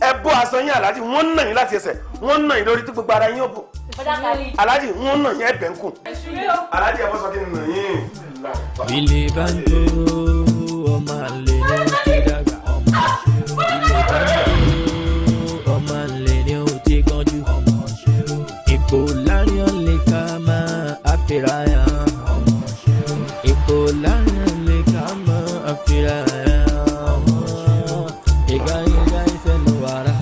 ẹ bọ́ aṣọ yín aláàjì wọ́n nà yín láti ẹsẹ̀ wọ́n nà yín lórí tí gbogbo ara yín ò bò aláàjì wọ́n nà yín ẹ̀bẹ̀ ń kù aláàjì ẹ bọ́ sọ kí ni nà yín. Ilé bá ń tó ọmọ àlè ní ó ti dàgbà ọmọ ṣe o. Ilé bá ń tó ọmọ àlè ní ó ti gbọ́njú ọmọ ṣe o. Ipò láàrin ọ̀lẹ́ ká máa àfihàn ọmọ ṣe o. Ipò láàrin ọ̀lẹ́ ká máa àfihàn ọmọ ìgbà ìfẹ́ ló wàrà.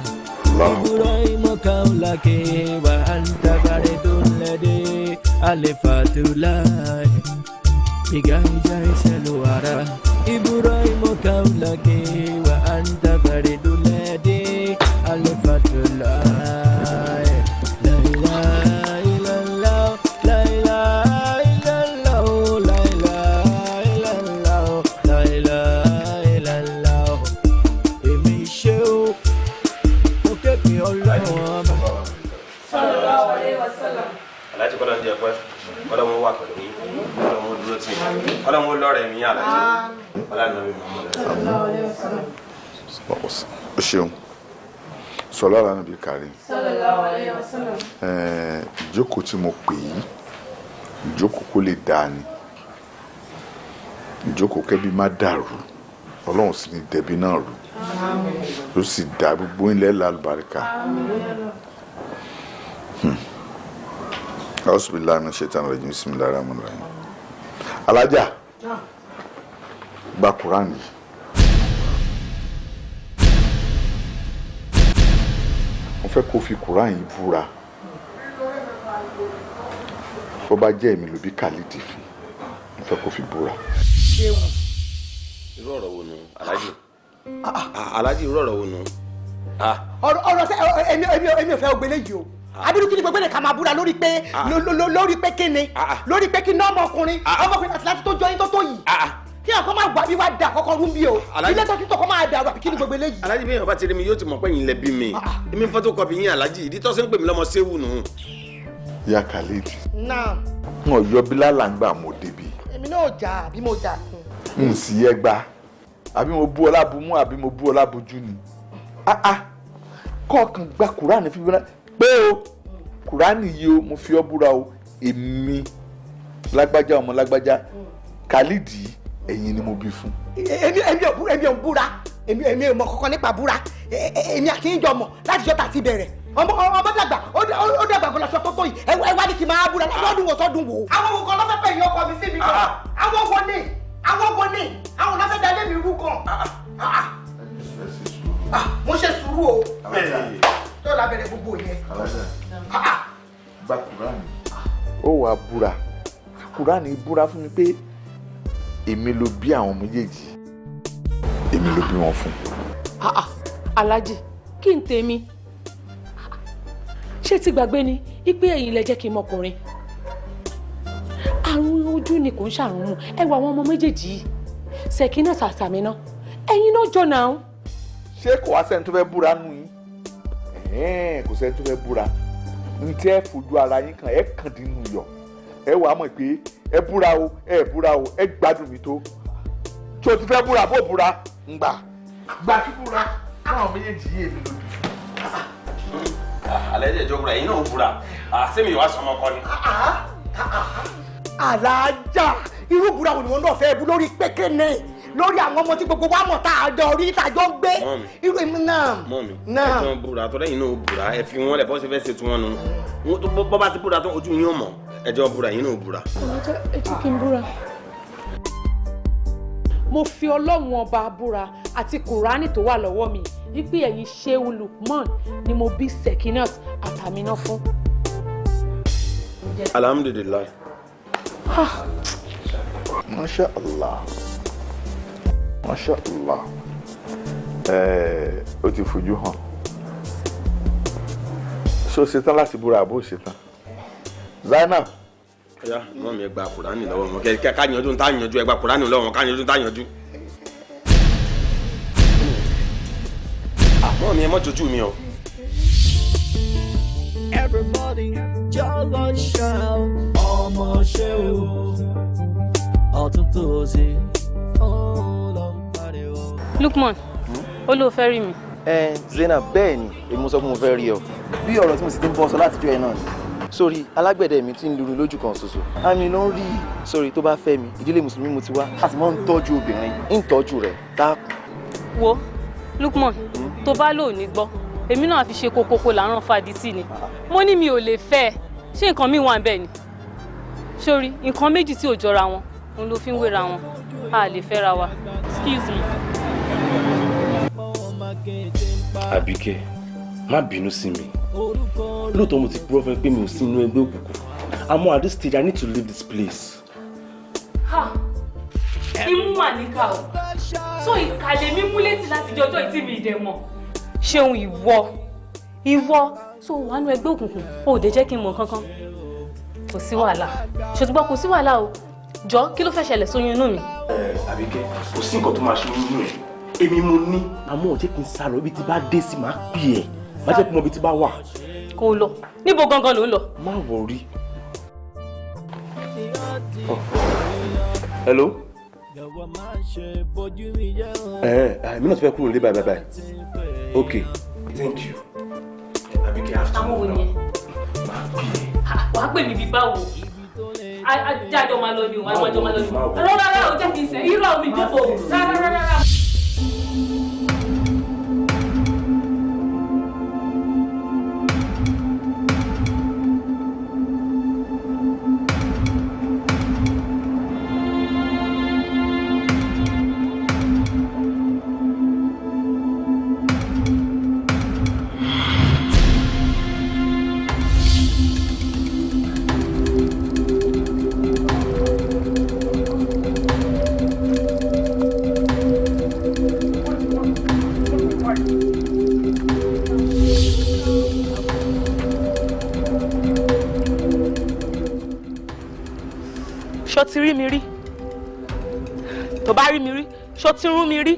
Ibrahim kaulake wa anta baridun ladi alifatullah. Iga iseluara Ibrahim kaulake wa anta baridun ladi alifatullah. La ilaha illallah, la ilaha illallah, la ilaha illallah, la ilaha illallah. Emi sheu òkèkè Ọlọ́run ọba. Sallallahu alaihi wasallam. Aláàjì kọ́lá ń jẹ pẹ́ kọ́lá wọn wà pẹ̀lú yín kọ́lá wọn dúró tì yín kọ́lá wọn lọ́rẹ̀ mi aláàjì kọ́lá ń lọ́rẹ̀ mi ọmọ rẹ̀. Sallallahu alaihi wasallam. O ṣeun sọlá lánàá bí kárí. Sallallahu alaihi wasallam. Ìjókòó tí mo pè yí ìjókòó kó lè dáa ni ìjókòó kẹ́bí má dàrú Ọlọ́run sì ní dẹ̀bí náà rú ló sì dá gbogbo ilẹ̀ lálùbáríkà. Auzubillahi minash shaitani rajim, bismillahir rahmanir rahim. Alájà gba Quran yìí. Mo fẹ́ kó fi Quran yìí búra bó bá jẹ́ èmi ló bí khalidi fún mo fẹ́ kó fi búra. Irú ọ̀rọ̀ wo nù aláàjì? Aláàjì irú ọ̀rọ̀ wo nù? ọ̀rọ̀ sẹ́ èmi ò fẹ́ ògbélé yìí o abiru kini gbogbo nìkan máa búra lórí pé kíni lórí pé kíni ọmọkùnrin àti láti tó jọ yín tó yìí kí ọkọ máa gbà bí wàá dà kọkọ rú bí o ilé tó tún tọkọ máa dà rú àbí kíni gbogbo eléyìí. Aláàjì bí èèyàn bá ti rí mi yóò ti mọ̀ pé yín lẹ bí mi èmi photocopy yín aláàjì ìdí tó ṣe ń pè mí lọ́mọ séwù nù. Ya khalidi. náà. n ò yọ bílálà ń gbà mo débi. èmi náà jà àbí mo jà. n sì yẹ gbà àbí mo bú ọlá bu mú àbí mo bú ọlá bojú ni. kọ́ọ̀kan gba kúránì fi búra pé o kúránì yìí o mo fi ọ́ búra o èmi lágbájá ọmọ lágbájá khalidi ẹ̀yin ni mo bí fún. èmi ò búra èmi ò mọ kankan nípa búra èmi àti ìjọ mọ láti jọ tàti bẹ̀rẹ̀ ọmọ dàgbà ó dàgbà bọ́lá sọ tó yìí ẹ wá ní kí n máa búra lọ́dún wo sọ́dún wo. àwọn wo kan lọ́fẹ́ pẹ̀ yín ọkọ mi sí mi kan àwọn wo ni àwọn lọ́fẹ́ dalé mi rú kan. mo ṣe sùúrù o tó lábẹ́rẹ́ gbogbo yẹn. gba kúránì. ó wàá búra kúránì búra fún mi pé èmi ló bí àwọn méjèèjì èmi ló bí wọn fún. Aláàjì kí n tèmi ṣé ti gbàgbé ni ipe ẹ̀yin lẹ jẹ́ kí n mọkùnrin àrùn ojú ni kò ń ṣàrùn mu ẹ wo àwọn ọmọ méjèèjì yìí Ṣẹ̀kínà àtàmì náà ẹ̀yin náà jọ náà. ṣé kò wá sẹ́ni tó fẹ́ búra nù yín kò sẹ́ni tó fẹ́ búra ní tí ẹ fojú ara yín kan ẹ kàn dín nù yọ ẹ wàá mọ̀ pé ẹ búra o ẹ gbádùn mi tó tí o ti fẹ́ búra bó búra ń gbà kí búra káwọn méjèèjì yé mi lójú. Alẹ́ jẹ́ búra yín náà búra sẹ́mi ìwà sọmọ kọ́ ni. Aláàjà irú búra wo ni wọn náà fẹ́ bú lórí pékéne lórí àwọn ọmọ tí gbogbo wa mọ̀ tá a jọ orí ìtàjọ́ ń gbé irú èmi náà. Mọ́mì ẹ tí wọ́n búra tó lẹ́yìn náà búra ẹ fi wọ́n lẹ̀ bọ́ sí fẹ́ ṣe tí wọ́n nu bọ́ bá ti búra tó ojú yín ò mọ̀ ẹ jẹ́ búra yín náà búra. ẹ jẹ́ kí n búra. Mo fi Ọlọ́run ọba búra àti Kùránì tó wà lọ́wọ́ mi wípé ẹ̀yin Ṣéhù Lukman ni mo bí Ṣẹ̀kínà àtàmínà fún. Alhamdulillah. Masha Allah. Masha Allah. Ó ti fojú hàn. Ṣé o ṣetán láti búra àbó ṣetán? Zainab. Ya mọ́mì ẹ gba Kùránì lọ́wọ́ wọn kẹ́ ká yanjú tá yanjú ẹ gba Kùránì lọ́wọ́ wọn ká yanjú tá yanjú. Mọ́mì ẹ mọ́ jojú mi o. Everybody just shout ọmọ ṣe o ọtún tó ṣe ó lọ ń pariwo. Lukman, ó ló fẹ́ rí mi. Zainab, bẹ́ẹ̀ ni èmi mo sọ pé mo fẹ́ rí ọ bí ọ̀rọ̀ tí mo sì ti ń bọ́ sọ látijọ́ ẹ̀ náà ni sórí alágbẹ̀dẹ mi ti ń luru lójú kan ṣoṣo àmì ló ń rí sórí tó bá fẹ́ mi ìdílé mùsùlùmí mo ti wá a sì máa ń tọ́jú obìnrin ń tọ́jú rẹ̀ dákun. Wo Lukman, tó bá lò ní gbọ́ èmi náà fi ṣe kokoko làárọ̀ fàdítì ni mo ní mi ò lè fẹ́ ẹ ṣé nǹkan mi wà ń bẹ̀ ni sórí nǹkan méjì tí ò jọra wọn òun ló fi ń wéra wọn a lè fẹ́ra wa excuse me. Àbíkẹ́ má bínú sí mi lóòótọ́ mo ti purọ́ fún ẹ pé mi ò sí inú ẹgbẹ́ òkùnkùn àmọ́ at this stage I need to leave this place. Imú wà níkà o so ìkàlẹ̀ mi mú létí láti jọjọ́ ìtì mi ìdẹ̀ mọ̀ ṣeun ìwọ tó wà nú ẹgbẹ́ òkùnkùn ó dé jẹ́ kí n mọ̀ kankan kò sí wàhálà ṣòtúbọ̀ kò sí wàhálà o jọ kí ló fẹ́ ṣẹlẹ̀ sóyún inú mi. Àbíkẹ́ kò sí nǹkan tó máa ṣe nínú ẹ̀ èmi mo ní àmọ́ ò jẹ́ kí n sá lọ ibi tí bá dé sí máa pè ẹ́ má jẹ́ kí mo ibi tí bá wà. kò lọ níbo gangan ló ń lọ. má wọrí. Hello. Mi náà ti fẹ́ kúrò nílé báyìí báyìí. Okay. Thank you. Àbíkẹ́ after. àwọn wo ni ẹ. wàá pè mí bí báwo ajájọ máa lọ ni o àjọ máa lọ ni o rárá o jẹ́ kí n sẹ́ irọ́ mi dẹ́pọ̀ rárá. ṣó ti rí mi rí tó bá rí mi rí ṣó ti rún mi rí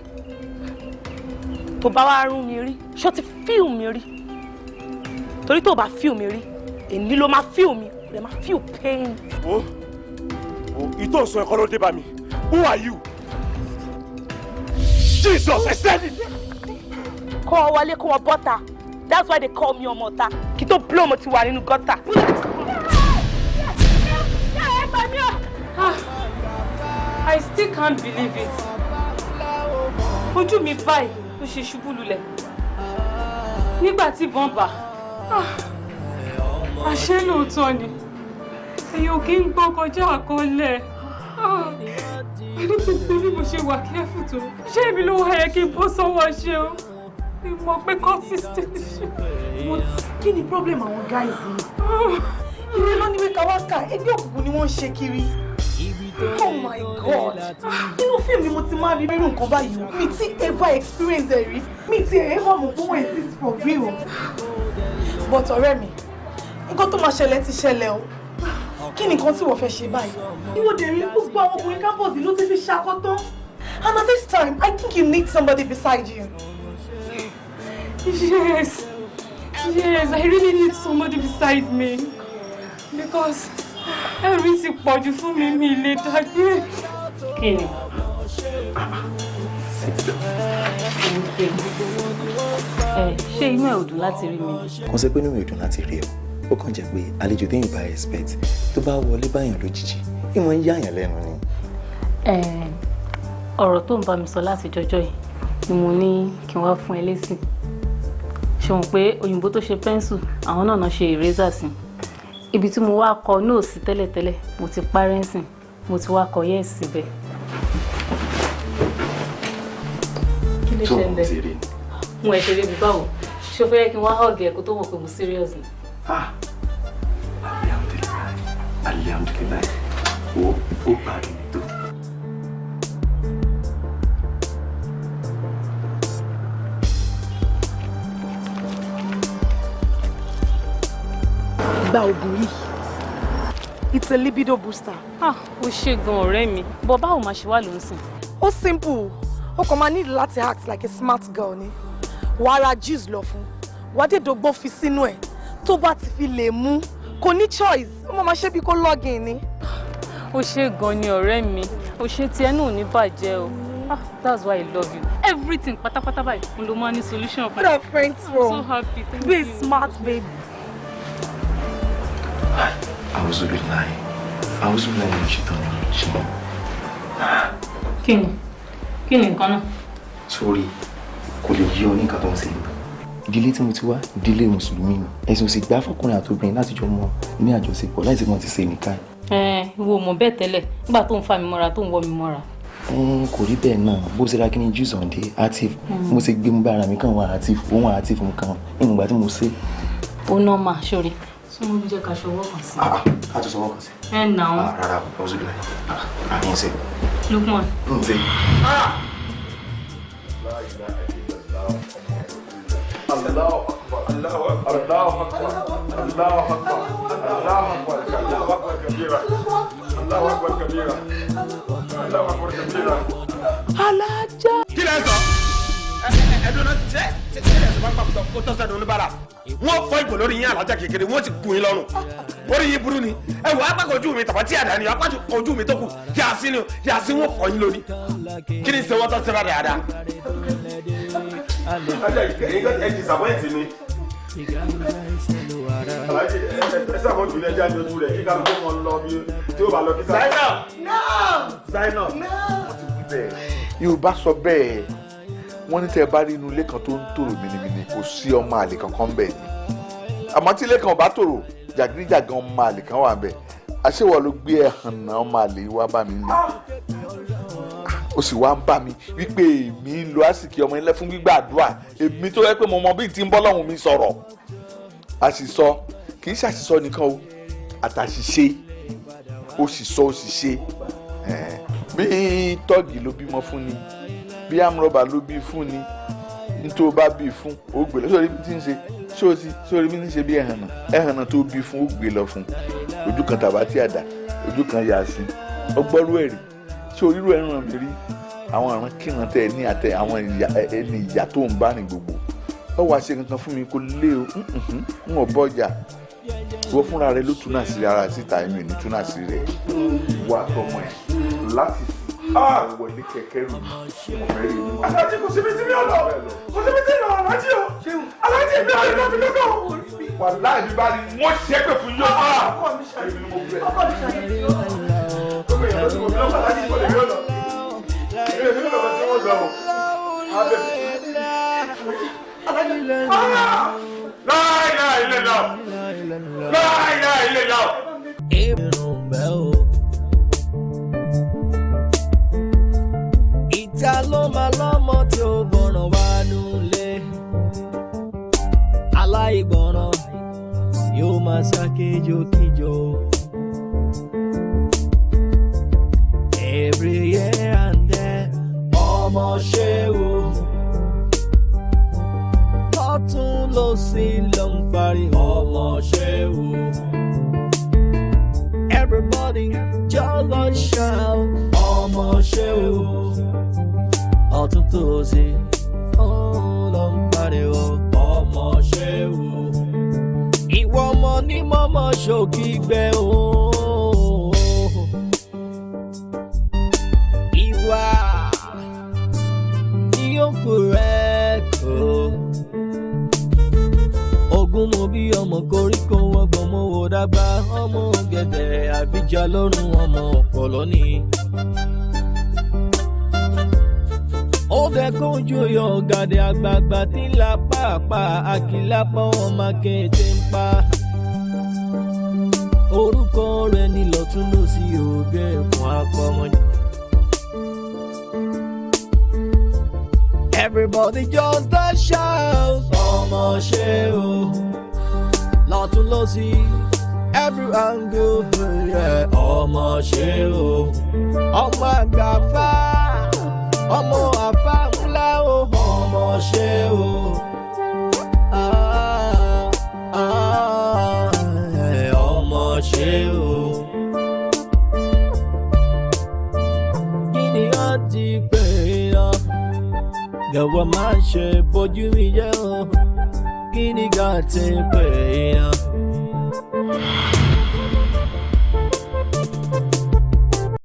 tó bá wá rún mi rí ṣó ti fíìl mi rí torí tó bá fíìl mi rí èmi ló máa fíìl mi lè máa fíìl pain. o ìtò sọ ẹ̀kọ́ ló dé bá mi who are you? Jesus, I said it. kọ́ ọ wọlé kọ́ ọ bọ́ta that's why they call me ọmọ ọ̀tá kí tó blow mo ti wà nínú gọ́tà. I still can't believe it. Ojú mi báyìí ló ṣe ṣubú lulẹ̀. Nígbà tí ìbọn bà, àṣé lóòótọ́ ni. Èyí ò kí ń gbọ́ kọjá àkọọ́lẹ̀. Pẹ̀lú gbogbo bí mo ṣe wà kẹ́fù tó. Ṣé èmi ló wá yẹ kí n bọ́ sọ́wọ́ ṣe o? Mi mọ̀ pé consistent ṣe. Kí ni problem àwọn guys yìí? Ìwé ló ní wí káwáká, ẹgbẹ́ òkùnkùn ni wọ́n ń ṣe kiri. Oh my God! Inú fíìmù ni mo ti máa rí irú nǹkan báyìí o. Mi ti ever experience ẹ̀ rí. Mi ti ever mọ̀ pé wọ́n exist for real. But ọ̀rẹ́ mi, nǹkan tó máa ṣẹlẹ̀ ti ṣẹlẹ̀ o. Kí ni nǹkan tí wọ́n fẹ́ ṣe báyìí? Ìwọ dẹ̀ rí gbogbo àwọn ọkùnrin campus ló ti fi ṣàkótán. And at this time, I think you need somebody beside you. Yes, I really need somebody beside me. Because ẹ̀rí ti pọ̀jù fún mi ilé dàgbé. Kí ni? Ṣé inú ẹ̀ ò dùn láti rí mi? Kò ṣe pé inú mi ò dùn láti rí ọ ó kàn jẹ́ pé àlejò téèyàn bá expect tó bá wọlé báyàn lójijì ìmọ̀ ń yáyàn lẹ́nu ni. Ọ̀rọ̀ tó ń bá mi sọ láti jọjọ́ yìí ni mo ní kí n wá fún ẹ lésì. Ṣé wọn pé òyìnbó tó ṣe pẹ́ńsù àwọn náà ṣe eraser sí ibi tí mo wá kọ no sí tẹ́lẹ̀tẹ́lẹ̀ mo ti parẹ́ ńsìn mo ti wá kọ yes síbẹ̀. Kí ló ṣẹlẹ̀? Mo ẹ̀ ṣeré mi báwo ṣé o fẹ́ yẹ kí n wá hug ẹ̀ kó tó mọ̀ pé mo serious ni. Alhamdulillah ó parí tó. Gba oògùn yìí. It's a libido booster. Ó ṣe gan ọ̀rẹ́ mi bọ́ báwo máa ṣe wá ló ń sìn. Ó simple o kàn máa need láti act like a smart girl ni wàá ra juice lọ fún wàá dé dọ́gbọ́n fi sínú ẹ̀ tó bá ti fi lè mú kò ní choice ó máa ṣe bí kó login ni. Ó ṣe gan ni ọ̀rẹ́ mi ó ṣe tiẹ̀ náà ò ní bàjẹ́ o. That's why I love you. Everything, patapata báyìí, mo ló máa ní solution. What are friends from? I'm so happy. Thank Be you. smart, baby. I was really lying. I was really lying. She told me. She. Kí ni nǹkan náà? Sorry, kò lè yí ọ ní nǹkan tó ń ṣe. Ìdílé tí mo ti wá, ìdílé Mùsùlùmí ni. Ẹ̀sìn ò sì gbà fọkùnrin àti obìnrin láti jọ mọ ní àjọṣepọ̀ láì sí wọn ti ṣe nìkan. Wo mọ̀ bẹ́ẹ̀ tẹ́lẹ̀ nígbà tó ń fa mi mọ́ra tó ń wọ́ mi mọ́ra. Kò rí bẹ́ẹ̀ náà bó ṣe ra kí ni juice on the active mo ṣe gbé mú bá ara mi kàn wá active òun wà active nǹkan ìgbà tí mo ṣe. Ó ná mà sórí súnmọ́ bí jẹ́ ká ṣọwọ́ kan sí. A tún sọwọ́ kan sí. Nà án. Rárá o ṣe bíi àní ṣe. Lukman. Ṣe. Allahu Akbar, Allahu Akbar, Allahu Akbar, Allahu Akbar, Allahu Akbar, Allahu Akbar kabira, Allahu Akbar kabira, Allahu Akbar kabira. Alájà. Kí lẹ sọ? Ẹ̀dùn náà ṣe ẹ̀sìn bá pàpọ̀ kó tọ́sẹ̀ ní oníbàárà. Wọ́n fọ́ ìgò lórí yín alájà kékeré, wọ́n ti gùn yín lọ́rùn. Orí yín burú ni. Ẹ wọ apá kojú mi tàbá tí àdá ni, apá kojú mi tó kù. Yàsí ni yàsí wọ́n fọ́ yín lórí. Kí ni ṣe wọ́n tọ́ sí rárá dáadáa? Alájà ẹ disappoint mi. Alájà ẹ sàmọ́ jù lẹ́jà lójú rẹ̀ kí kálukú wọn lọ bí tí ó bá lọ kí sáà. Zainab. Yorùbá sọ bẹ́ẹ̀ wọ́n ní tẹ́ ẹ bá rí inú ilé kan tó ń tòrò mìnìmìnì kò sí ọmọ àlè kankan bẹ́ẹ̀ ni àmọ́ tí ilé kan ò bá tòrò jàgídíjàgan ọmọ àlè kan wà bẹ́ẹ̀ àṣewọ̀ ló gbé ẹ̀hàn náà ọmọ àlè wá bá mi ní ó sì wá ń bá mi wípé èmi ń lo àsìkò ọmọ ilé fún gbígbà àdúrà èmi tó yẹ pé mo mọ bí ti ń bọ́ lọ́hùn mi sọ̀rọ̀ àṣìsọ kì í ṣàṣìsọ nìkan o àtàṣìṣe ó sì sọ ó sì ṣe bí tọ́ọ̀gì ló bímọ fún ni bí amúrọ̀bà ló bí fún ni nítorí ó bá bí fún ó gbé lọ sórí bí ti ń ṣe sórí bí ti ń ṣe bí ẹ̀hànà tó bí fún ó gbé lọ fún ojú kan tàbá tí àdá ojú kan yà sí ọgbọ́rú ẹ̀rí tí orírú ẹ̀rùn ràn mí rí àwọn àrùn kíran tẹ ní àtẹ àwọn ẹni ìyá tó ń bá ní gbogbo ọ wá ṣe kankan fún mi kó lé o ń wọ̀ bọ́jà wọ́n fúnra rẹ ló túnà sí ara síta èmi ò ní túnà sí rẹ wà tọmọ ẹ láti wọlé kẹ̀kẹ́ rù ọ̀rẹ́ rẹ ní. alájí kò síbi tí mi ò lọ kò síbi tí mi ò lọ alájí o alájí mi ò lọ fi lókè o. wà láì bí bá rí wọ́n ṣe é pé fún yóò máa. ọkọ mi ṣàlẹ̀ ọkọ mi ṣàlẹ̀ ọkọ mi ṣàlẹ̀ ọkọ mi ṣàlẹ̀ alájí kò lè rí ọ̀nà ilé ìdílé bàbá tí wọ́n gbà o. láì ilé lọ láì ilé lọ. Ìta ló máa lọ́mọ tí ó gbọ́ràn wá nulẹ̀. Aláìgbọràn yóò máa sá kíjokíjo. Every year and there, ọmọ ṣe o. Lọ́tún lósì ló ń parí ọmọ ṣe o. Everybody just shout ọmọ ṣe o. Ọ̀tún tòsì ló ń pariwo ọmọ ṣe o. Ìwọ ọmọ ní mọ́mọ́ ṣòkìgbẹ́ o. Ìwà ni yóò kú rẹ̀ kó. Ogún mo bí ọmọ koríko ọgbọ̀n mo wò dàgbà ọmọ gẹ̀dẹ̀ àbíjà lọ́rùn ọmọ ọ̀pọ̀lọ́ ni. Ó fẹ́ kójú yọ ọ̀gàdẹ̀ àgbààgbà tí ń la pàápàá àkìlápá ọmọ akéde ń pa. Orúkọ rẹ̀ ní lọ́tún lósì òbí ẹ̀kún apọ̀mọ́. Everybody just the shout ọmọ ṣe o. Lọ́tún lósì every angle ọmọ ṣe o. Ọmọ àgbà fá ọmọ àfáàmúlá o ọmọ ṣe o. Ọmọ ṣe o. Kí ni ó ti pè é lọ? Gẹ̀wọ̀ máa ń ṣe bójú mi jẹ́ o. Kí ni ká ti pè é lọ?